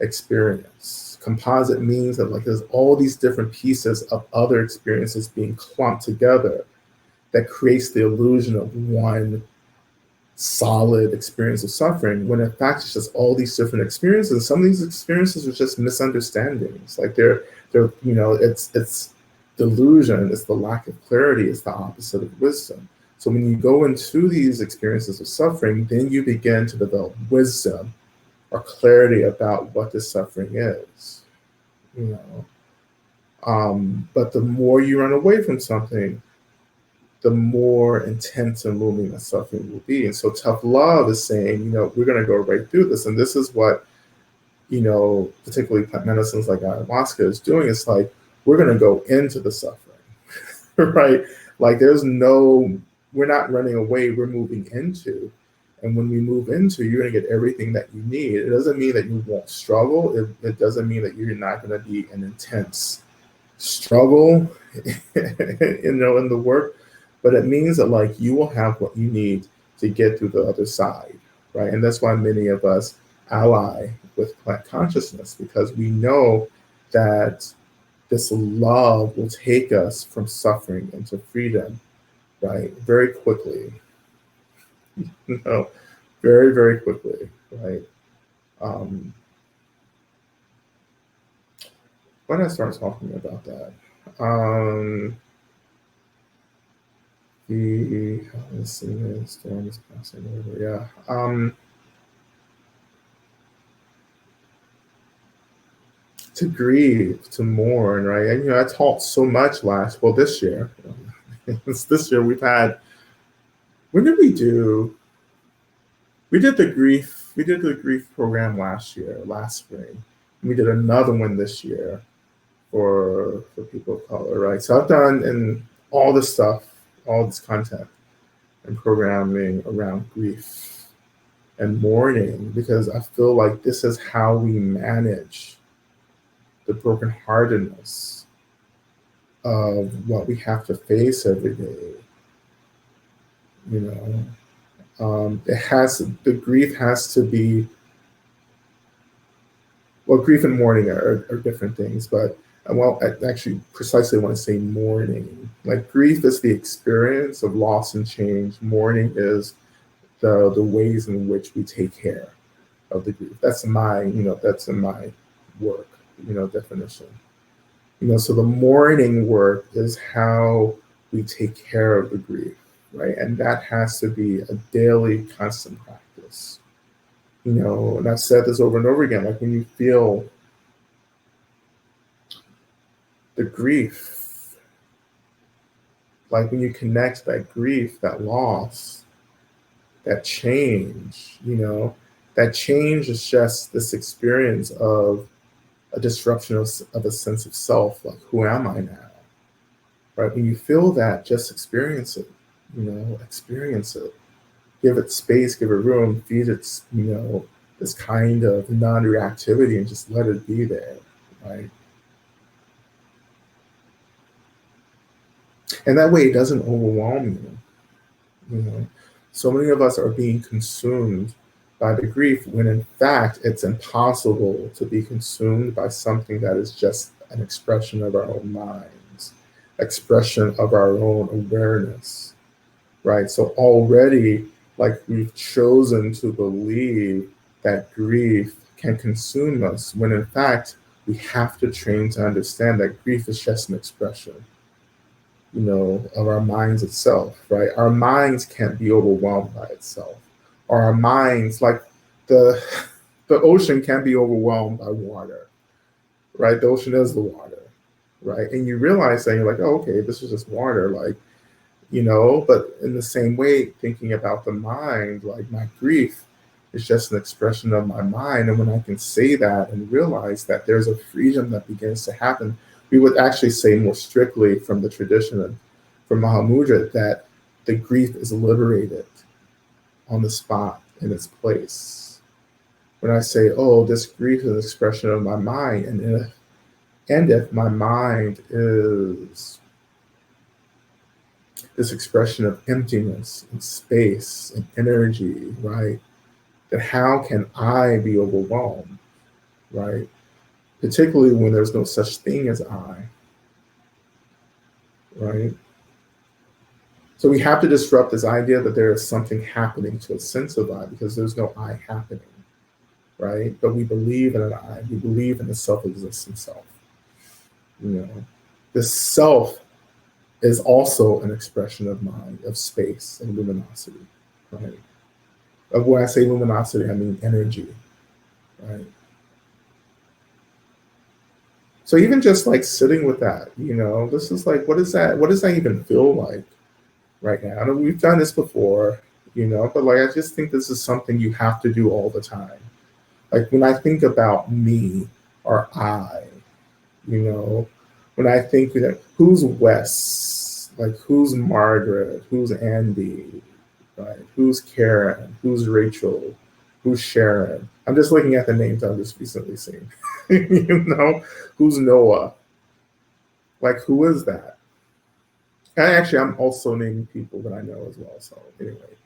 experience. Composite means that like there's all these different pieces of other experiences being clumped together that creates the illusion of one solid experience of suffering, when in fact it's just all these different experiences. Some of these experiences are just misunderstandings. Like they're it's delusion, it's the lack of clarity, it's the opposite of wisdom. So when you go into these experiences of suffering, then you begin to develop wisdom or clarity about what the suffering is. you know but the more you run away from something, the more intense and looming the suffering will be. And so tough love is saying, we're going to go right through this. And this is what, particularly plant medicines like ayahuasca is doing. It's like, we're going to go into the suffering, right? Like we're not running away, we're moving into. And when we move into, you're going to get everything that you need. It doesn't mean that you won't struggle. It doesn't mean that you're not going to be an intense struggle, in the work, but it means that like you will have what you need to get through the other side, right? And that's why many of us ally with plant consciousness, because we know that this love will take us from suffering into freedom, right? Very quickly, very, very quickly, right? Um, Why did I start talking about that? Let's see, the storm is passing over. Yeah. To grieve, to mourn, right? And I taught so much this year. This year we've had. When did we do? We did the grief. We did the grief program last spring. We did another one this year for people of color, right? So I've done in all this stuff, all this content and programming around grief and mourning, because I feel like this is how we manage the brokenheartedness of what we have to face every day. The grief has to be, well, grief and mourning are different things, but I actually precisely want to say mourning. Like grief is the experience of loss and change. Mourning is the ways in which we take care of the grief. That's in my work, definition. So the mourning work is how we take care of the grief, right? And that has to be a daily, constant practice. And I've said this over and over again, like when you feel the grief, like when you connect that grief, that loss, that change, that change is just this experience of a disruption of a sense of self, like who am I now? Right? When you feel that, just experience it, experience it. Give it space, give it room, feed it, this kind of non-reactivity, and just let it be there, right? And that way it doesn't overwhelm you. You know, so many of us are being consumed by the grief when in fact it's impossible to be consumed by something that is just an expression of our own minds, expression of our own awareness, right? So already, like, we've chosen to believe that grief can consume us when in fact we have to train to understand that grief is just an expression, of our minds itself, right? Our minds can't be overwhelmed by itself. Or our minds, like the the ocean can't be overwhelmed by water, right? The ocean is the water, right? And you realize that you're like, oh, okay, this is just water, like, but in the same way, thinking about the mind, like my grief is just an expression of my mind. And when I can say that and realize that there's a freedom that begins to happen, we would actually say more strictly from the tradition of, from Mahamudra, that the grief is liberated on the spot in its place. When I say, oh, this grief is an expression of my mind, and if my mind is this expression of emptiness and space and energy, right? Then how can I be overwhelmed, right? Particularly when there's no such thing as I, right? So we have to disrupt this idea that there is something happening to a sense of I, because there's no I happening, right? But we believe in an I, we believe in a self-existent self. The self is also an expression of mind, of space and luminosity, right? When I say luminosity, I mean energy, right? So even just like sitting with that, this is like, what is that? What does that even feel like right now? I know we've done this before, but like, I just think this is something you have to do all the time. Like when I think about me or I, when I think that who's Wes, like who's Margaret, who's Andy, right? Who's Karen, who's Rachel, who's Sharon? I'm just looking at the names I've just recently seen. Who's Noah? Like, who is that? And actually, I'm also naming people that I know as well. So anyway,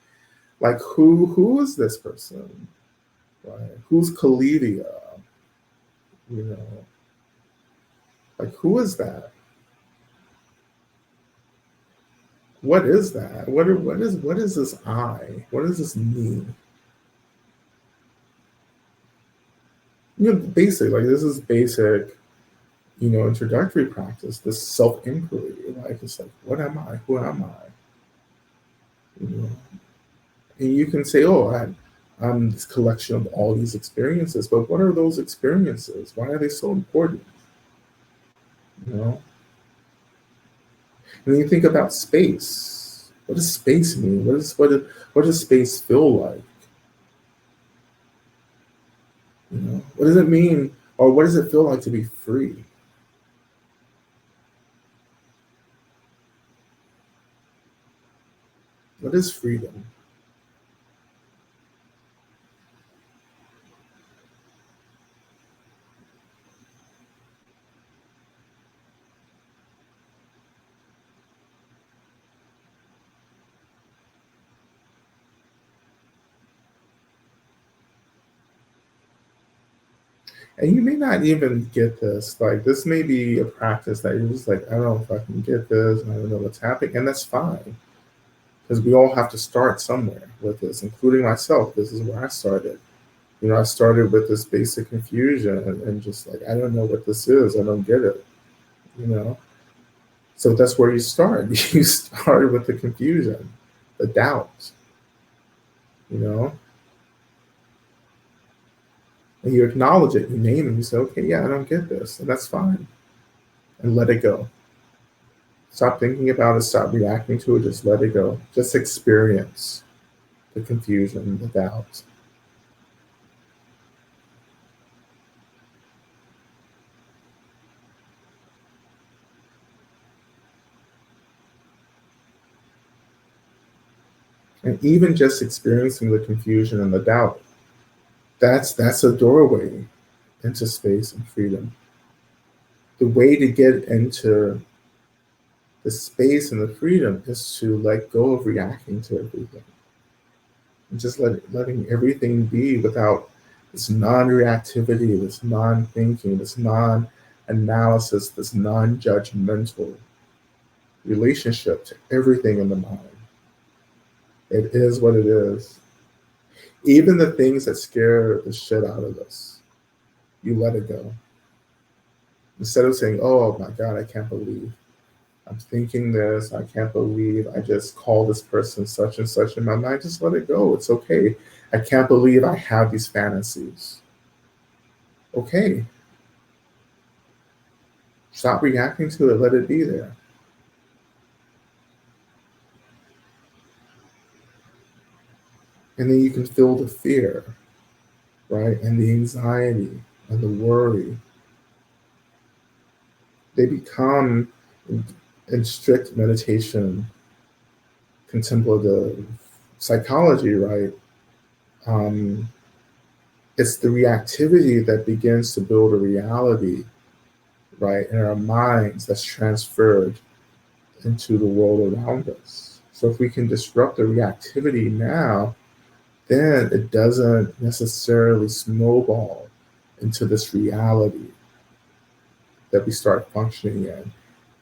like, who is this person? Right? Who's Kalidia? You know, like, who is that? What is that? What is this I? What is this me? Basic, like, this is basic, introductory practice, this self-inquiry. Like, it's like, what am I? Who am I? And you can say, oh, I'm this collection of all these experiences, but what are those experiences? Why are they so important? You know? And then you think about space. What does space mean? What does space feel like? What does it mean, or what does it feel like to be free? What is freedom? And you may not even get this. Like, this may be a practice that you're just like, I don't know if I can get this, and I don't know what's happening, and that's fine. Because we all have to start somewhere with this, including myself. This is where I started. I started with this basic confusion and just like, I don't know what this is. I don't get it. You know? So that's where you start. You start with the confusion, the doubt, you know? And you acknowledge it, you name it, you say, okay, yeah, I don't get this. And that's fine. And let it go. Stop thinking about it, stop reacting to it, just let it go. Just experience the confusion, the doubt. And even just experiencing the confusion and the doubt, that's a doorway into space and freedom. The way to get into The space and the freedom is to let go of reacting to everything and just letting everything be without this non-reactivity, this non-thinking, this non-analysis, this non-judgmental relationship to everything in the mind. It is what it is. Even the things that scare the shit out of us, you let it go. Instead of saying, oh my God, I can't believe I'm thinking this. I can't believe I just called this person such and such in my mind. Just let it go. It's okay. I can't believe I have these fantasies. Okay. Stop reacting to it. Let it be there. And then you can feel the fear, right? And the anxiety and the worry. They become, in strict meditation, contemplative psychology, right? Um, it's the reactivity that begins to build a reality, right, in our minds that's transferred into the world around us. So if we can disrupt the reactivity now, then it doesn't necessarily snowball into this reality that we start functioning in.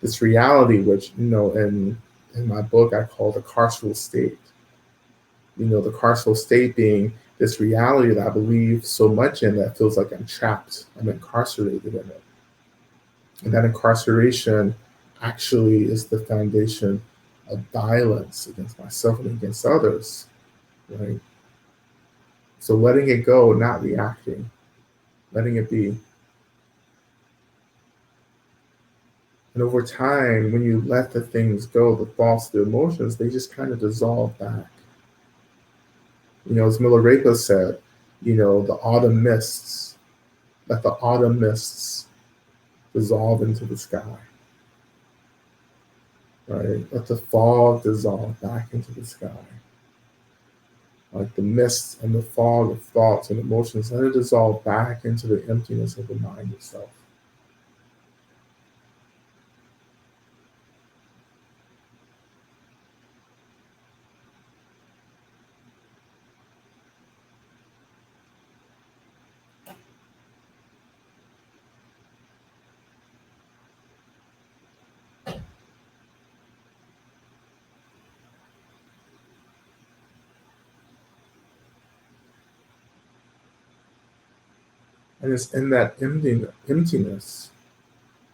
This reality, which, in my book, I call the carceral state. The carceral state being this reality that I believe so much in that feels like I'm trapped, I'm incarcerated in it. And that incarceration actually is the foundation of violence against myself and against others, right? So letting it go, not reacting, letting it be. And over time, when you let the things go, the thoughts, the emotions, they just kind of dissolve back. As Milarepa said, the autumn mists, let the autumn mists dissolve into the sky, right? Let the fog dissolve back into the sky. Like the mist and the fog of thoughts and emotions, let it dissolve back into the emptiness of the mind itself. And it's in that emptiness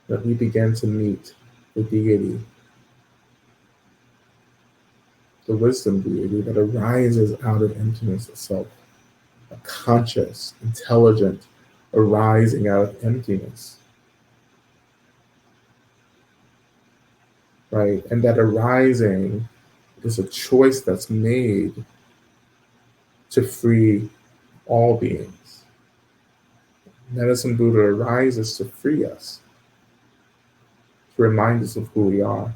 that we begin to meet the deity, the wisdom deity that arises out of emptiness itself, a conscious, intelligent arising out of emptiness, right? And that arising is a choice that's made to free all beings. Medicine Buddha arises to free us, to remind us of who we are.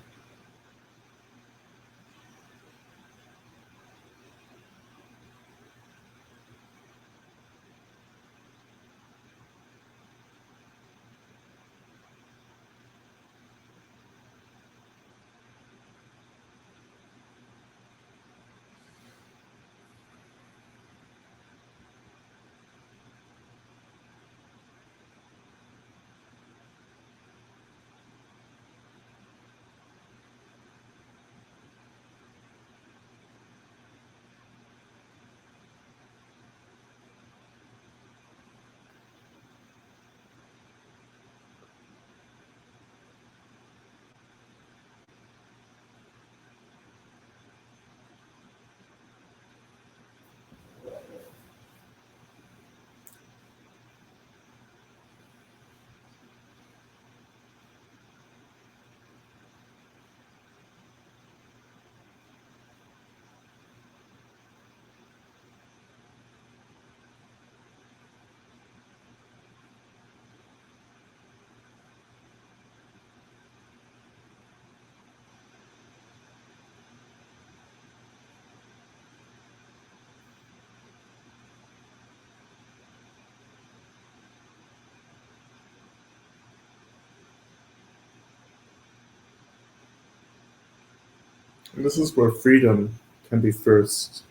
And this is where freedom can be first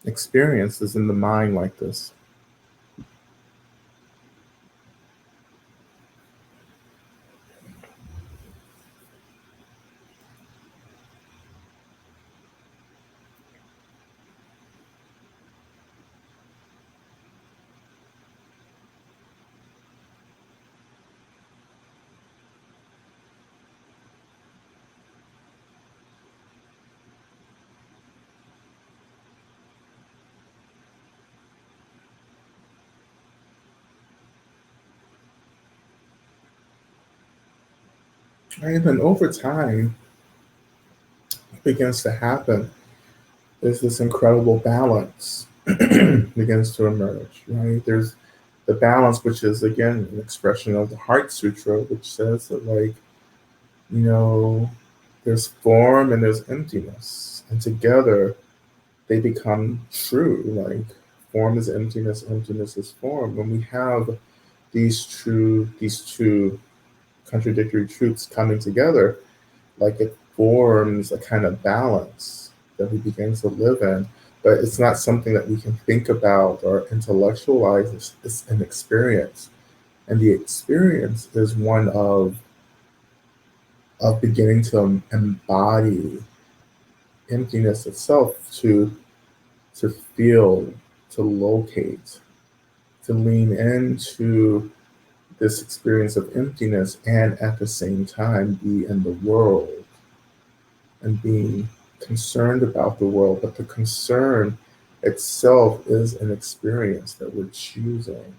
experienced, is in the mind like this. And then over time, what begins to happen is this incredible balance begins to emerge, right? There's the balance, which is again an expression of the Heart Sutra, which says that, like, you know, there's form and there's emptiness, and together they become true. Like, form is emptiness, emptiness is form. When we have these two contradictory truths coming together, like, it forms a kind of balance that we begin to live in. But it's not something that we can think about or intellectualize. It's an experience, and the experience is one of beginning to embody emptiness itself, to feel, to locate, to lean into this experience of emptiness, and at the same time be in the world and being concerned about the world. But the concern itself is an experience that we're choosing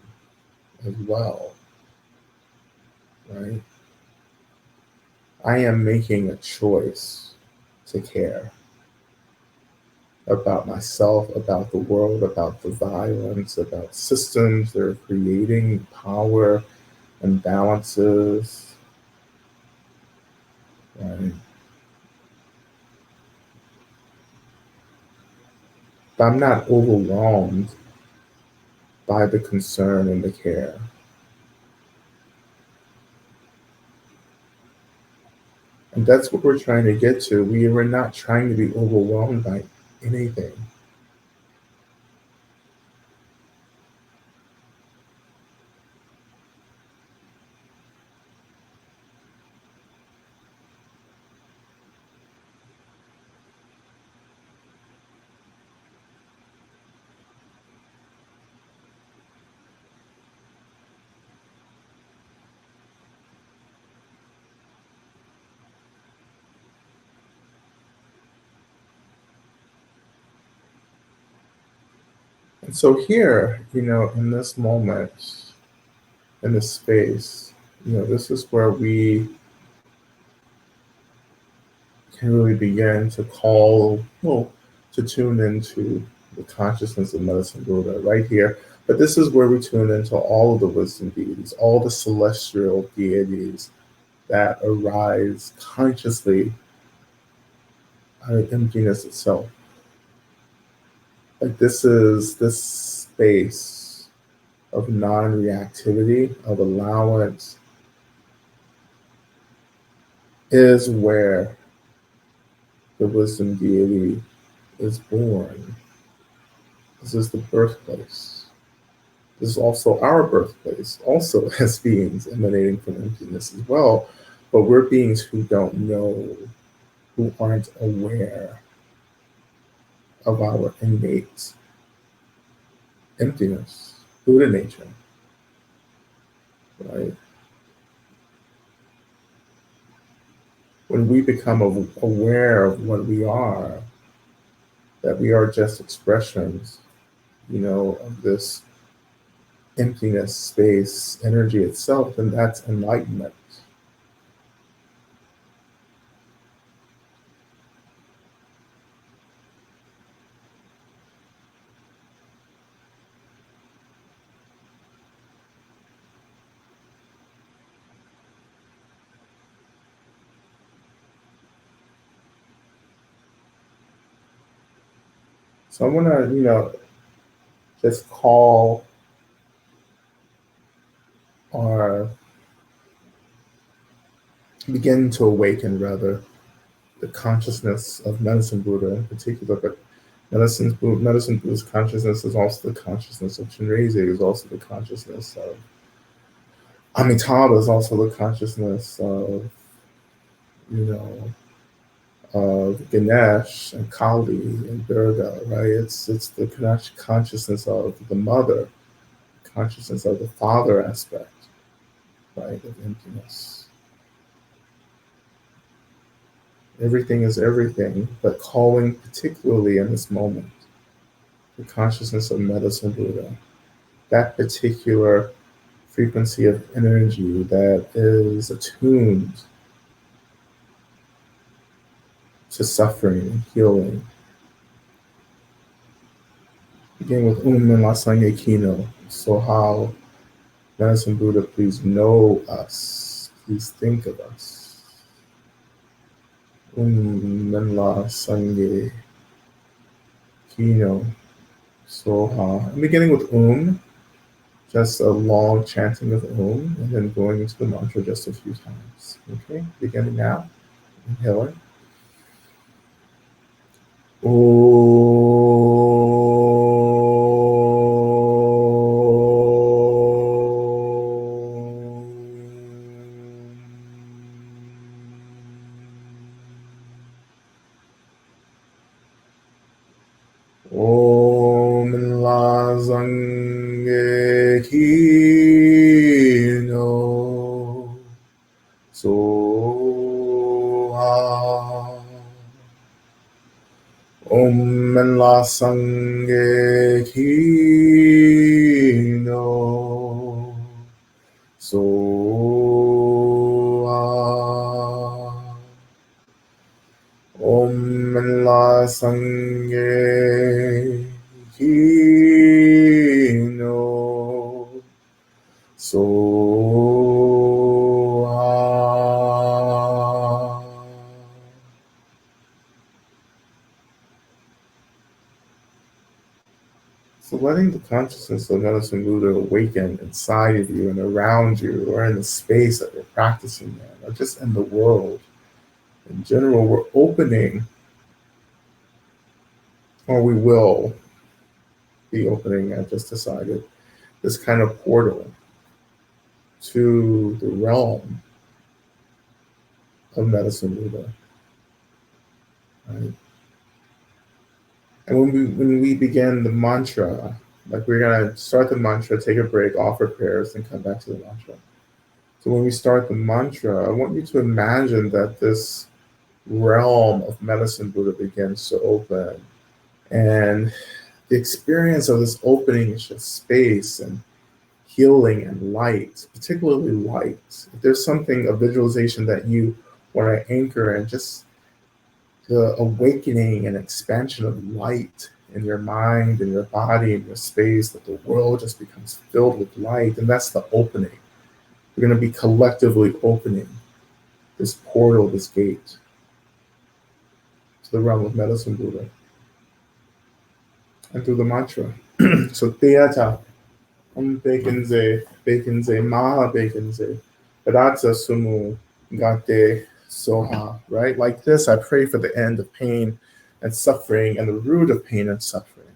as well, right? I am making a choice to care about myself, about the world, about the violence, about systems that are creating power imbalances, right? But I'm not overwhelmed by the concern and the care. And that's what we're trying to get to. We were not trying to be overwhelmed by anything. And so here, in this moment, in this space, this is where we can really begin to call, well, to tune into the consciousness of Medicine Buddha right here. But this is where we tune into all of the wisdom deities, all the celestial deities that arise consciously out of emptiness itself. Like, this is this space of non-reactivity, of allowance, is where the wisdom deity is born. This is the birthplace. This is also our birthplace, also as beings emanating from emptiness as well. But we're beings who don't know, who aren't aware of our innate emptiness, Buddha nature, right? When we become aware of what we are, that we are just expressions, of this emptiness, space, energy itself, then that's enlightenment. So I want to, just call, or begin to awaken, rather, the consciousness of Medicine Buddha in particular, but Medicine Buddha's consciousness is also the consciousness of Chinreze, is also the consciousness of Amitabha, is also the consciousness of, you know, of Ganesh and Kali and Durga, right? It's the consciousness of the mother, consciousness of the father aspect, right, of emptiness. Everything is everything, but calling particularly in this moment, the consciousness of Medicine Buddha, that particular frequency of energy that is attuned to suffering and healing. Beginning with and Lasange Kino. So how, Medicine Buddha, please know us. Please think of us. And Lasange Kino. So how. I'm beginning with just a long chanting of and then going into the mantra just a few times. Okay, beginning now. Inhaling. Om La Zange Kino Soha. Om La Sange Kino Soha. Om La Sange Kino Soha. So letting the consciousness of Medicine Buddha awaken inside of you and around you, or in the space that you're practicing in, or just in the world in general, we're opening, or we will be opening, I just decided, this kind of portal to the realm of Medicine Buddha. Right? And when we begin the mantra, like we're gonna start the mantra, take a break, offer prayers, and come back to the mantra. So when we start the mantra, I want you to imagine that this realm of Medicine Buddha begins to open. And the experience of this opening is just space and healing and light, particularly light. If there's something, a visualization that you want to anchor in, just the awakening and expansion of light in your mind, in your body, in your space, that the world just becomes filled with light. And that's the opening. We're going to be collectively opening this portal, this gate to the realm of Medicine Buddha. And through the mantra. So Theata, Bekenze, Maha Bekenze, Radza Sumu, Gate Soha, right? Like this, I pray for the end of pain and suffering and the root of pain and suffering.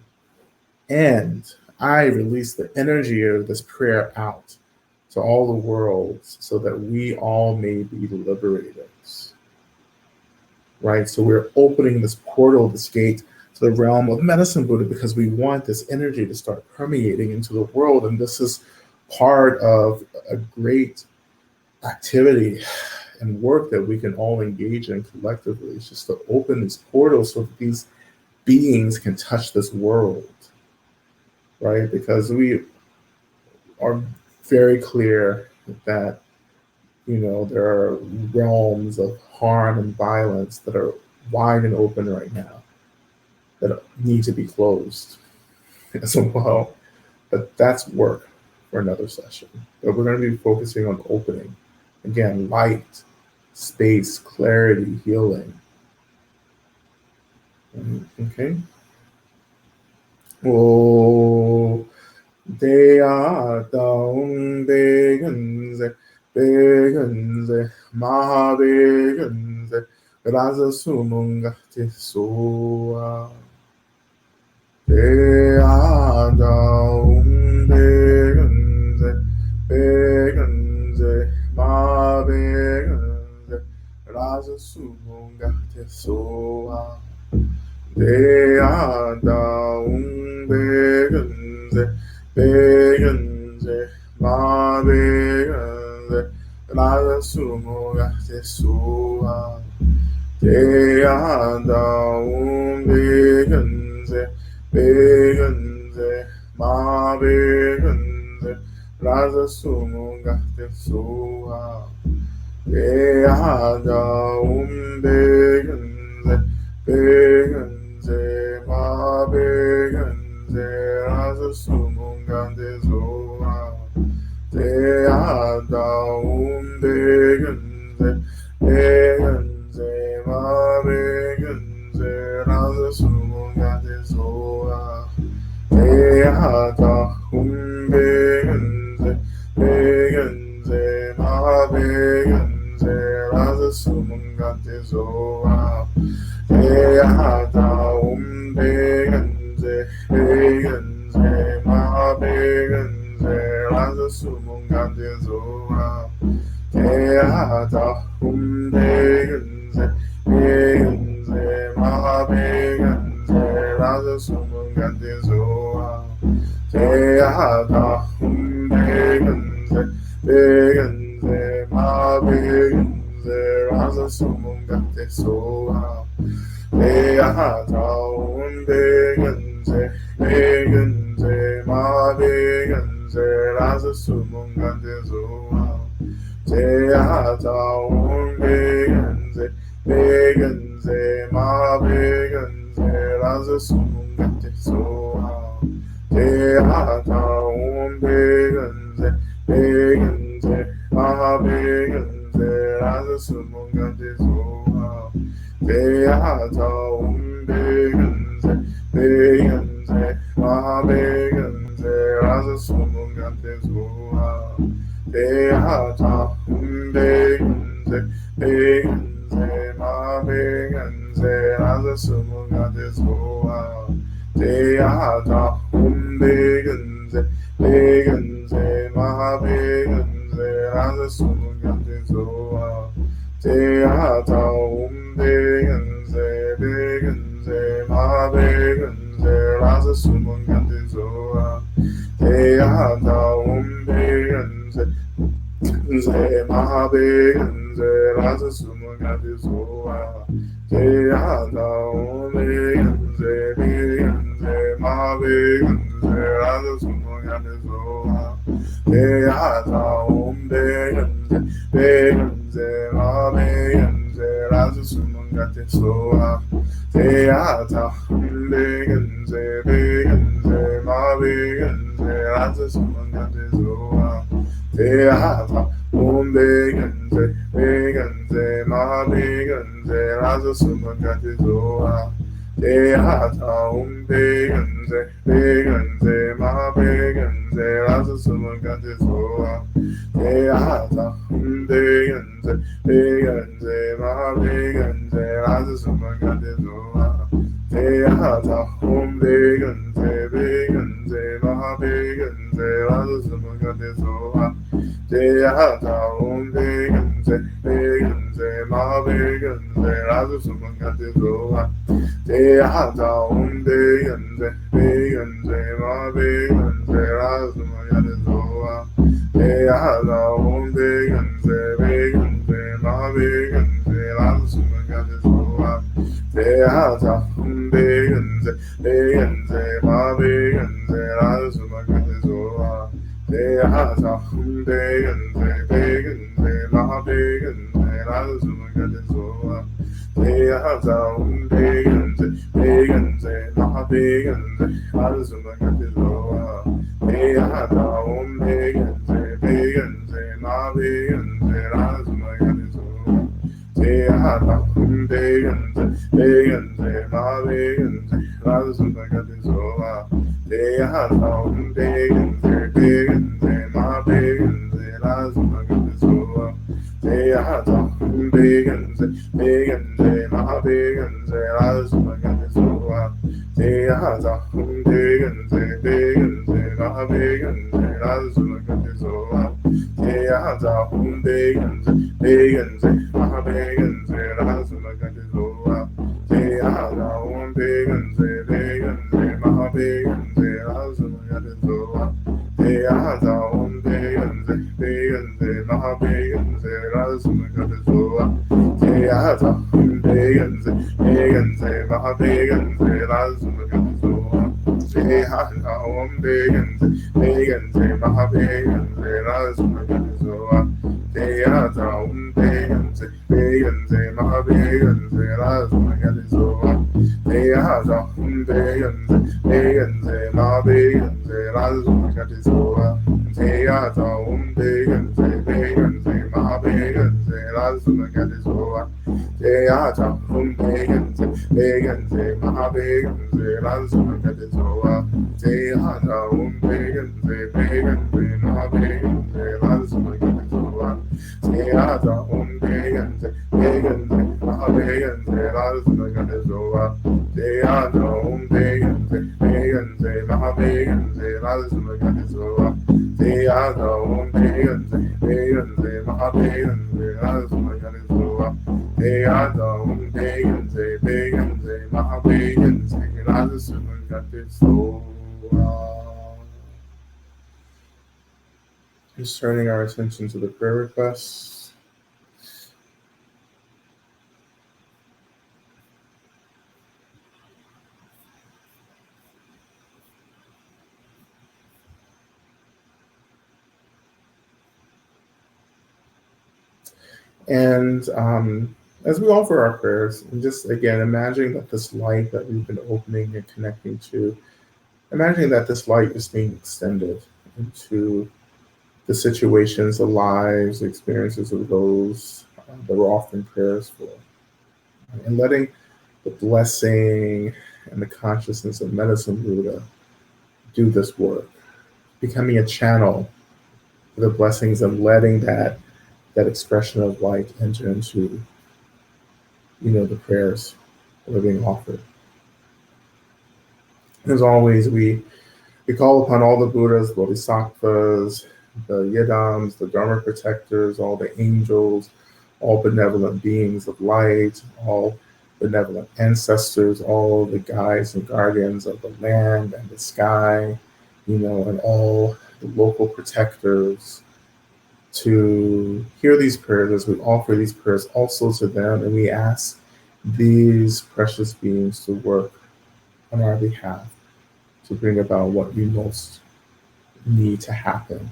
And I release the energy of this prayer out to all the worlds so that we all may be liberated. Right? So we're opening this portal, this gate to the realm of Medicine Buddha because we want this energy to start permeating into the world. And this is part of a great activity and work that we can all engage in collectively. It's just to open these portals so that these beings can touch this world, right? Because we are very clear that, you know, there are realms of harm and violence that are wide and open right now that need to be closed as well. But that's work for another session. But we're going to be focusing on opening. Again, light, space, clarity, healing. Okay. Oh, Dea Daung Begenze, Begenze, Ma Begenze, raza sumunga te soa. Te ada begenze, begenze, ma begenze, raza sumunga te soa. Te ada begenze, begenze, ma begenze, raza sumunga te soa. Te ada begenze, begenze, ma begenze, raza sumunga te soa. Te ada begenze, begenze, ma begenze, raza sumunga te soa. Te ada begenze, begenze, ma begenze, raza sumunga te soa. Te ada begenze, begenze, ma begenze, raza sumunga te soa. Te ada begenze, begenze, ma begenze, raza sumunga te soa. Te ada begenze, begenze, ma begenze, raza sumunga te soa. Te ada begenze, begenze, ma begenze, raza sumunga te soa. Te ada begenze, begenze, ma begenze, raza sumunga te soa. Te ada begenze, begenze, ma begenze, raza sumunga te soa. Te ada begenze, begenze, ma begenze, raza sumunga te soa. Te ada begenze, begenze, ma begenze, raza sumunga te soa. Te ada begenze, begenze, ma begenze, raza sumunga te soa. Te ada begenze, begenze, ma begenze, raza sumunga te soa. Te ada begenze, begenze, ma begenze, raza sumunga te soa. Te ada begenze, begenze, ma begenze, raza sumunga te soa. Te ada begenze, begenze, ma begenze, raza sumunga te soa. Te ada begenze, begenze, ma begenze, raza sumunga te soa. Te ada begenze, begenze, ma begenze, raza sumunga te soa. Te ada begenze, begenze, ma begenze, raza sumunga te soa. Te ada begenze, begenze, ma begenze, raza sumunga te soa. Te ada begenze, begenze, ma begenze, raza sumunga te soa. Te ada begenze, begenze, ma begenze, raza sumunga te soa. Te ada begenze, begenze, ma begenze, raza sumunga te soa. Te ada begenze, begenze, ma begenze, raza sumunga te soa. Te ada begenze, begenze, ma begenze, raza sumunga te soa. Te ada begenze, begenze, ma begenze, raza sumunga te soa. Te ada begenze, begenze, ma begenze, raza sumunga te soa. Te ada begenze, begenze, ma begenze, raza sumunga te soa. Te ada begenze, begenze, ma begenze, raza sumunga te soa. Te ada begenze, begenze, ma begenze, raza sumunga te soa. Te ada begenze, begenze, ma begenze, raza sumunga te soa. Te Begenze, Begenze, Mahabegenze, Lazmaganzoa. Teaza, Begenze, Begenze, Mahabegenze, Lazmaganzoa. Teaza, Begenze, Begenze, Mahabegenze, Lazmaganzoa. Teaza, Begenze, Begenze, Mahabegenze, Lazmaganzoa. Teaza, Begenze, Begenze, Mahabegenze, Lazmaganzoa. Teaza, Begenze, Begenze, Mahabegenze, Lazmaganzoa. Teaza, Begenze, Begenze, Mahabegenze, Lazmaganzoa. Teaza, Begenze, Begenze, Mahabegenze, Lazmaganzoa. Teaza, Begenze, Begenze, Mahabegenze, Lazmaganzoa. Teaza, Begenze, Begenze, Mahabegenze, Lazmaganzoa. Teaza, Begenze, Begenze, Mahabegenze, Lazmaganzoa. Teaza, Begenze, Begenze, Mahabegenze, Lazmaganzoa. Teaza, Begenze, Begenze, Mahabegenze, Lazmaganzoa. Teaza, Begenze, Begenze, Mahabegenze, Lazmaganzoa. Teaza, Begenze, Begenze, Mahabegenze, Lazmaganzoa. Teaza, Begenze, Begenze, Mahabegenze, Lazmaganzoa. Just turning our attention to the prayer requests. And as we offer our prayers, and just again, imagining that this light that we've been opening and connecting to, imagining that this light is being extended into the situations, the lives, the experiences of those that we're offering prayers for. And letting the blessing and the consciousness of Medicine Buddha do this work, becoming a channel for the blessings and letting that expression of light enter into, the prayers that are being offered. As always, we call upon all the Buddhas, Bodhisattvas, the Yidams, the Dharma protectors, all the angels, all benevolent beings of light, all benevolent ancestors, all the guides and guardians of the land and the sky, and all the local protectors, to hear these prayers as we offer these prayers also to them, and we ask these precious beings to work on our behalf to bring about what we most need to happen.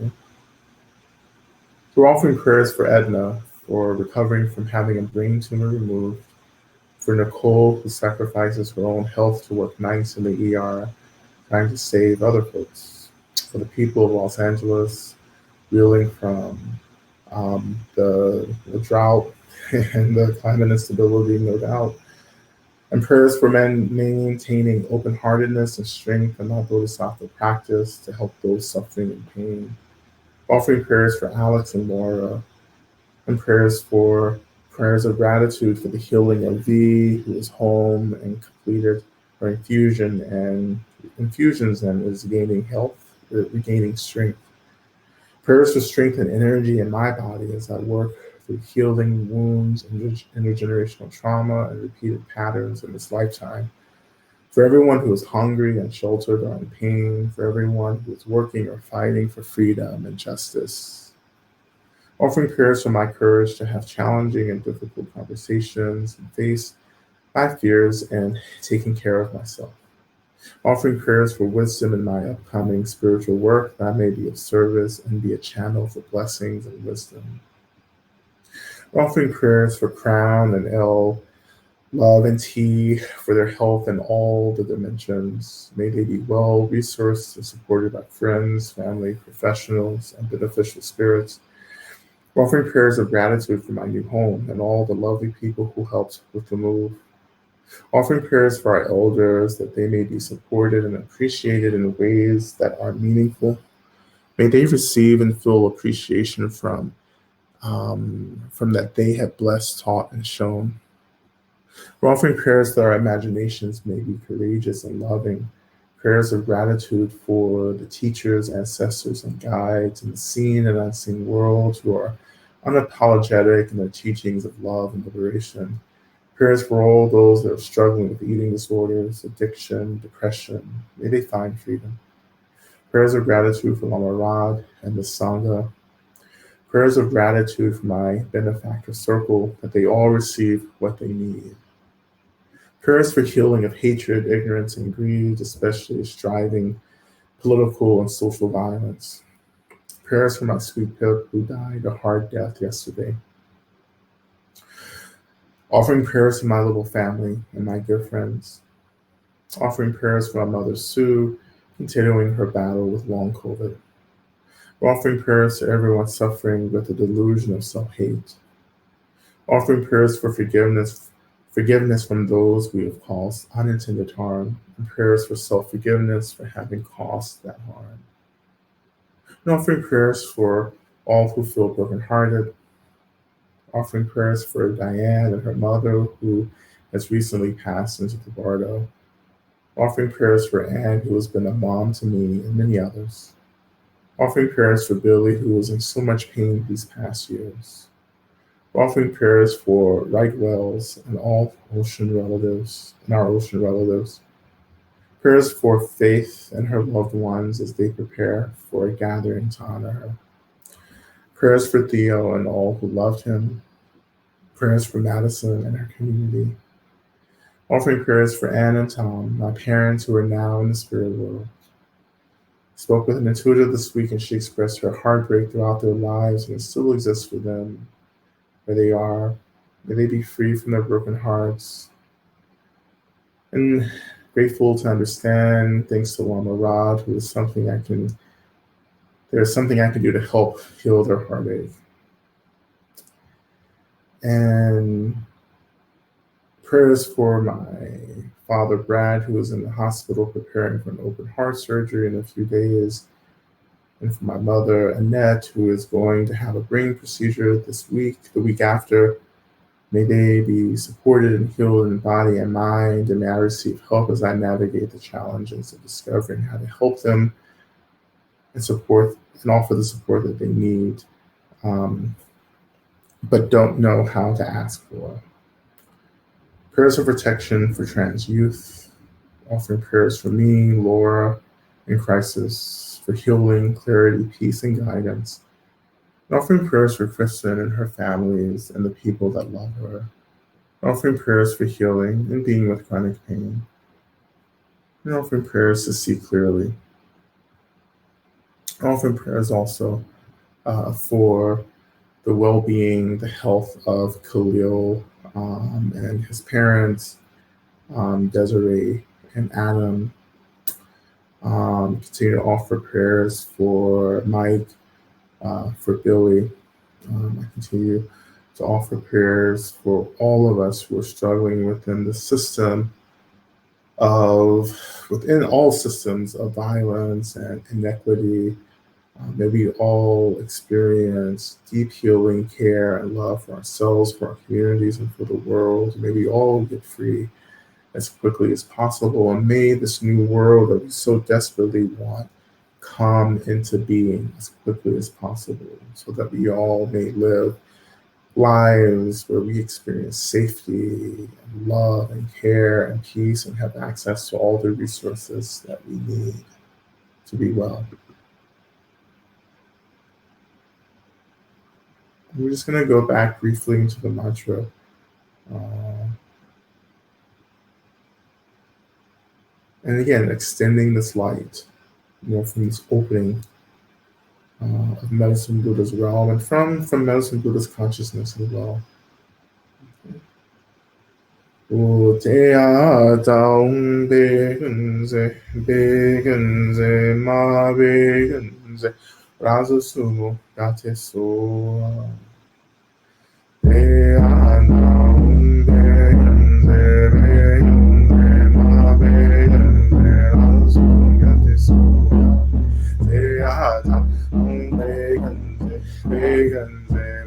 Okay? So we're offering prayers for Edna, for recovering from having a brain tumor removed, for Nicole, who sacrifices her own health to work nights in the ER, trying to save other folks, for the people of Los Angeles, reeling from the drought and the climate instability, no doubt, and prayers for men maintaining open-heartedness and strength in our Bodhisattva practice to help those suffering in pain. Offering prayers for Alex and Laura, and prayers of gratitude for the healing of V, who is home and completed her infusions and is gaining health, regaining strength. Prayers for strength and energy in my body as I work through healing wounds and intergenerational trauma and repeated patterns in this lifetime. For everyone who is hungry and sheltered or in pain, for everyone who is working or fighting for freedom and justice. Offering prayers for my courage to have challenging and difficult conversations and face my fears and taking care of myself. Offering prayers for wisdom in my upcoming spiritual work, that I may be of service and be a channel for blessings and wisdom. Offering prayers for Crown and L, Love and T, for their health in all the dimensions. May they be well resourced and supported by friends, family, professionals, and beneficial spirits. Offering prayers of gratitude for my new home and all the lovely people who helped with the move. Offering prayers for our elders, that they may be supported and appreciated in ways that are meaningful. May they receive and feel appreciation from from that they have blessed, taught, and shown. We're offering prayers that our imaginations may be courageous and loving, prayers of gratitude for the teachers, ancestors, and guides in the seen and unseen world who are unapologetic in their teachings of love and liberation. Prayers for all those that are struggling with eating disorders, addiction, depression. May they find freedom. Prayers of gratitude for Lama Rod and the Sangha. Prayers of gratitude for my benefactor circle, that they all receive what they need. Prayers for healing of hatred, ignorance, and greed, especially striving, political, and social violence. Prayers for my sweet pip who died a hard death yesterday. Offering prayers to my little family and my good friends. Offering prayers for my mother Sue, continuing her battle with long COVID. Offering prayers to everyone suffering with the delusion of self-hate. Offering prayers for forgiveness from those we have caused unintended harm, and prayers for self-forgiveness for having caused that harm. And offering prayers for all who feel brokenhearted. Offering prayers for Diane and her mother who has recently passed into the bardo. Offering prayers for Anne, who has been a mom to me, and many others. Offering prayers for Billy, who was in so much pain these past years. Offering prayers for Wright Wells and all ocean relatives and our ocean relatives. Prayers for Faith and her loved ones as they prepare for a gathering to honor her. Prayers for Theo and all who loved him. Prayers for Madison and her community. Offering prayers for Anne and Tom, my parents who are now in the spirit world. Spoke with an intuitive this week, and she expressed her heartbreak throughout their lives, and it still exists for them where they are. May they be free from their broken hearts. And grateful to understand, thanks to Lama Rod, who is there's something I can do to help heal their heartache. And prayers for my father Brad, who is in the hospital preparing for an open heart surgery in a few days. And for my mother Annette, who is going to have a brain procedure this week, the week after. May they be supported and healed in body and mind, and may I receive help as I navigate the challenges of discovering how to help them and support and offer the support that they need, but don't know how to ask for. Prayers of protection for trans youth, offering prayers for me, Laura, in crisis, for healing, clarity, peace, and guidance. And offering prayers for Kristen and her families and the people that love her. Offering prayers for healing and being with chronic pain. And offering prayers to see clearly. Offering prayers also for the well-being, the health of Khalil and his parents, Desiree and Adam. Continue to offer prayers for Mike, for Billy. I continue to offer prayers for all of us who are struggling within all systems of violence and inequity. May we all experience deep healing, care, and love for ourselves, for our communities, and for the world. May we all get free as quickly as possible, and may this new world that we so desperately want come into being as quickly as possible, so that we all may live lives where we experience safety and love and care and peace, and have access to all the resources that we need to be well. We're just going to go back briefly into the mantra. And again, extending this light, from this opening of Medicine Buddha's realm, and from Medicine Buddha's consciousness as well. Utea taung begenze ma begenze raza sumo gate so ea naung begenze ma begenze raza sumo gate so ea taung begenze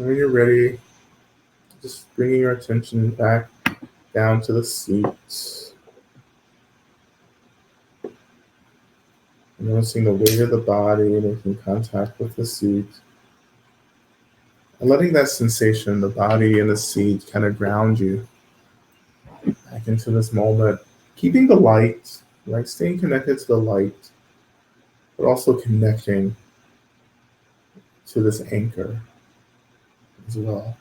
When you're ready, just bringing your attention back down to the seat. Noticing the weight of the body, making contact with the seat. And letting that sensation, the body and the seat, kind of ground you back into this moment. Keeping the light, right? Staying connected to the light, but also connecting to this anchor as well.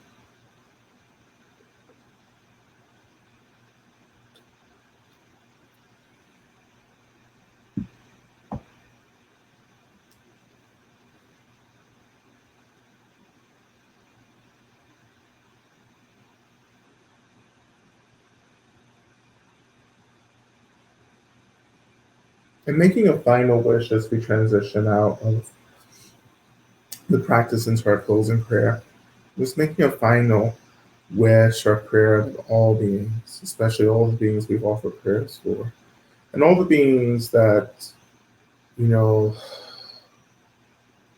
And making a final wish as we transition out of the practice into our closing prayer. Just making a final wish or prayer of all beings, especially all the beings we've offered prayers for, and all the beings that, you know,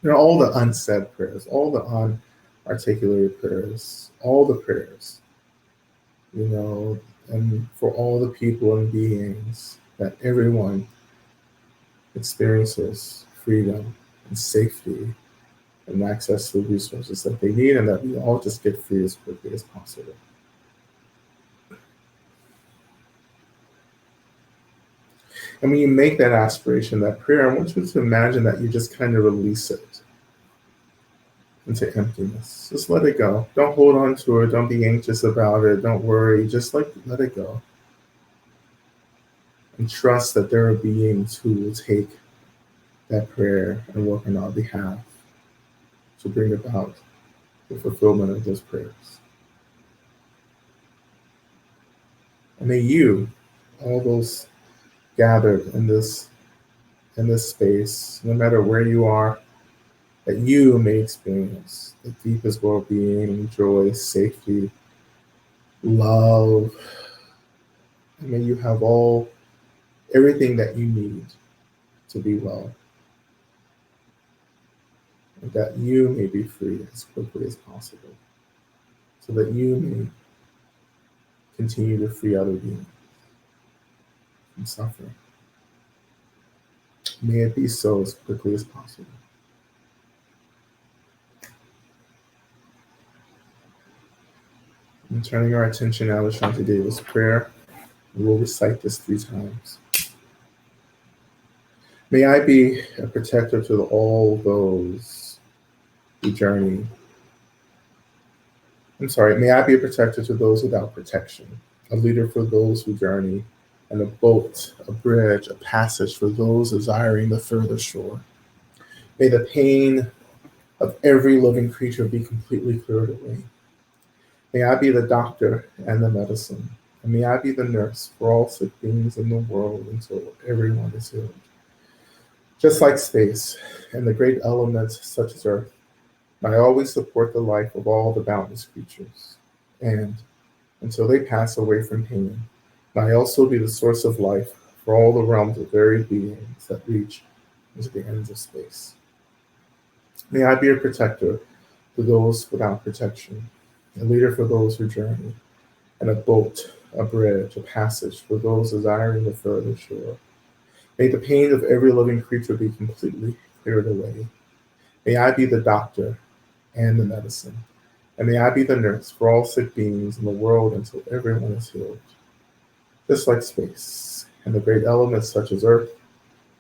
all the unsaid prayers, all the unarticulated prayers, all the prayers, and for all the people and beings that everyone experiences freedom and safety and access to the resources that they need, and that we all just get free as quickly as possible. And when you make that aspiration, that prayer, I want you to imagine that you just kind of release it into emptiness. Just let it go. Don't hold on to it. Don't be anxious about it. Don't worry. Just let it go. And trust that there are beings who will take that prayer and work on our behalf to bring about the fulfillment of those prayers. And may you, all those gathered in this space, no matter where you are, that you may experience the deepest well-being, joy, safety, love, and may you have everything that you need to be well, and that you may be free as quickly as possible, so that you may continue to free other beings from suffering. May it be so as quickly as possible. And turning our attention now to Shanti Deva's prayer, we will recite this 3 times. May I be a protector to all those who journey. May I be a protector to those without protection, a leader for those who journey, and a boat, a bridge, a passage for those desiring the further shore. May the pain of every living creature be completely cleared away. May I be the doctor and the medicine, and may I be the nurse for all sick beings in the world until everyone is healed. Just like space and the great elements such as earth, may I always support the life of all the boundless creatures, and until they pass away from pain, may I also be the source of life for all the realms of varied beings that reach into the ends of space. May I be a protector to those without protection, a leader for those who journey, and a boat, a bridge, a passage for those desiring the further shore. May the pain of every living creature be completely cleared away. May I be the doctor and the medicine, and may I be the nurse for all sick beings in the world until everyone is healed. Just like space and the great elements such as earth,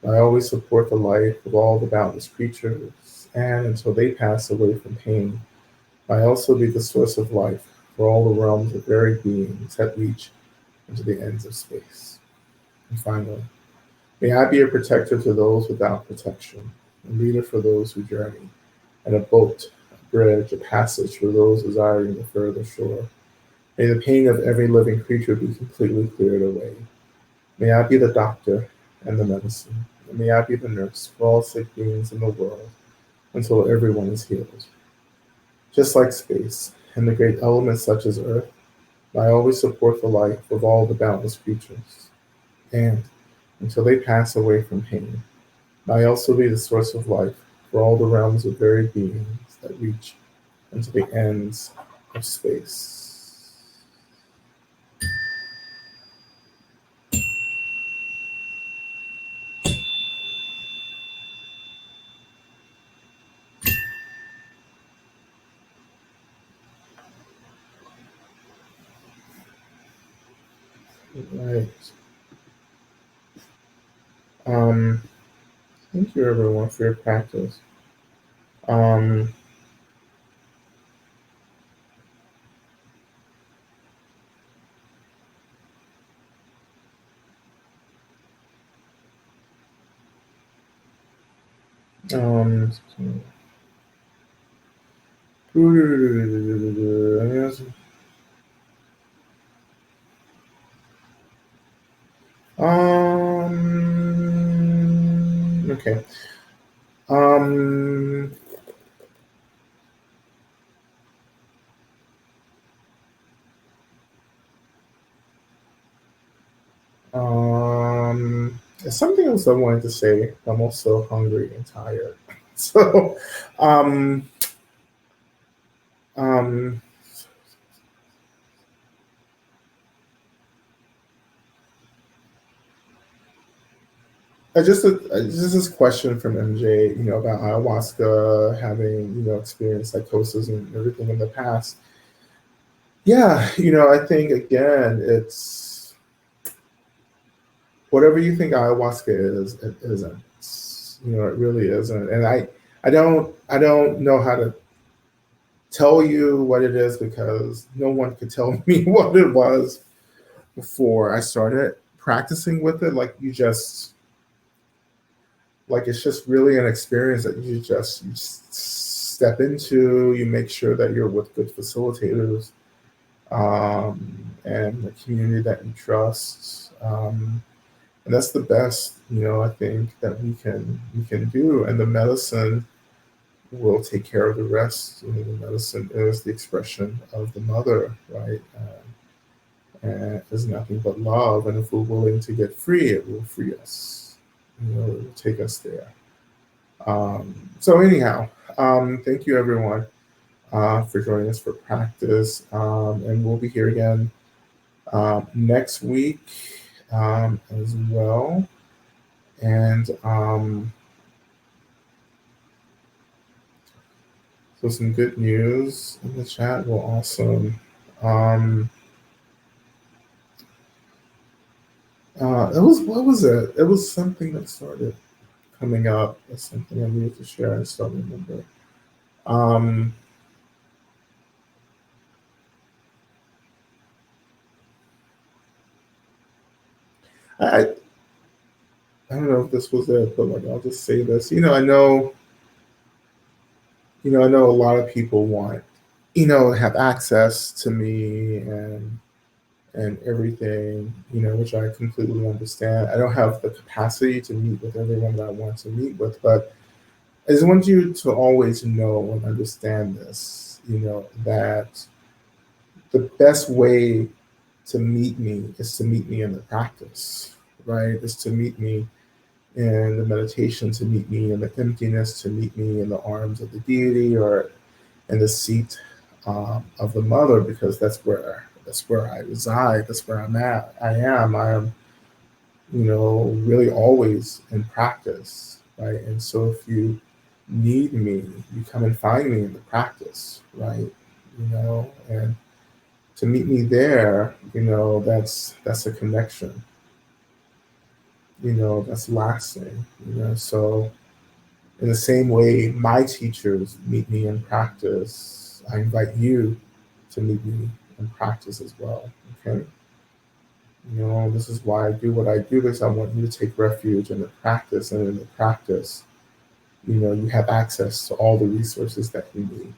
I always support the life of all the boundless creatures, and until they pass away from pain, I also be the source of life for all the realms of varied beings that reach into the ends of space. And finally, may I be a protector to those without protection, a leader for those who journey, and a boat, a bridge, a passage for those desiring the further shore. May the pain of every living creature be completely cleared away. May I be the doctor and the medicine, and may I be the nurse for all sick beings in the world until everyone is healed. Just like space and the great elements such as earth, I always support the life of all the boundless creatures, and until they pass away from pain, I also be the source of life for all the realms of varied beings that reach into the ends of space. Right. Um, Thank you everyone for your practice. Um, um, okay. Um, there's something else I wanted to say. I'm also hungry and tired. So, um, um, just this question from MJ, about ayahuasca having, experienced psychosis and everything in the past. Yeah, I think again, it's whatever you think ayahuasca is, it isn't. It really isn't. And I don't know how to tell you what it is because no one could tell me what it was before I started practicing with it. Like it's just really an experience that you just step into. You make sure that you're with good facilitators, and a community that you trust. And that's the best, I think that we can do. And the medicine will take care of the rest. The medicine is the expression of the mother, right? And it's nothing but love. And if we're willing to get free, it will free us. It will take us there. So anyhow, thank you everyone for joining us for practice, and we'll be here again next week as well. And so some good news in the chat. Well, awesome. Um, it was what was it? It was something that started coming up. That's something I needed to share. I just don't remember. Um, I I don't know if this was it, but like I'll just say this. I know a lot of people want, have access to me and everything, which I completely understand. I don't have the capacity to meet with everyone that I want to meet with, but I just want you to always know and understand this, that the best way to meet me is to meet me in the practice, right? Is to meet me in the meditation, to meet me in the emptiness, to meet me in the arms of the deity or in the seat of the mother, because that's where I reside. That's where I'm at. I am, really always in practice, right? And so if you need me, you come and find me in the practice, right? And to meet me there, that's a connection, that's lasting, So in the same way my teachers meet me in practice, I invite you to meet me in practice as well. Okay. This is why I do what I do, because I want you to take refuge in the practice, and in the practice, you have access to all the resources that you need.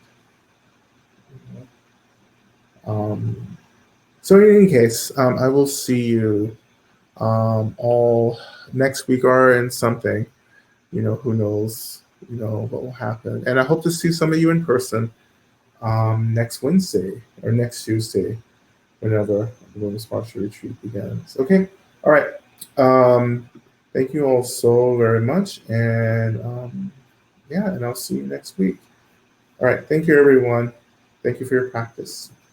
So in any case, I will see you all next week or in something. Who knows, what will happen. And I hope to see some of you in person next Wednesday or next Tuesday, whenever the Women's Sponsor Retreat begins. Okay. All right. Um, Thank you all so very much. And yeah, and I'll see you next week. All right. Thank you, everyone. Thank you for your practice.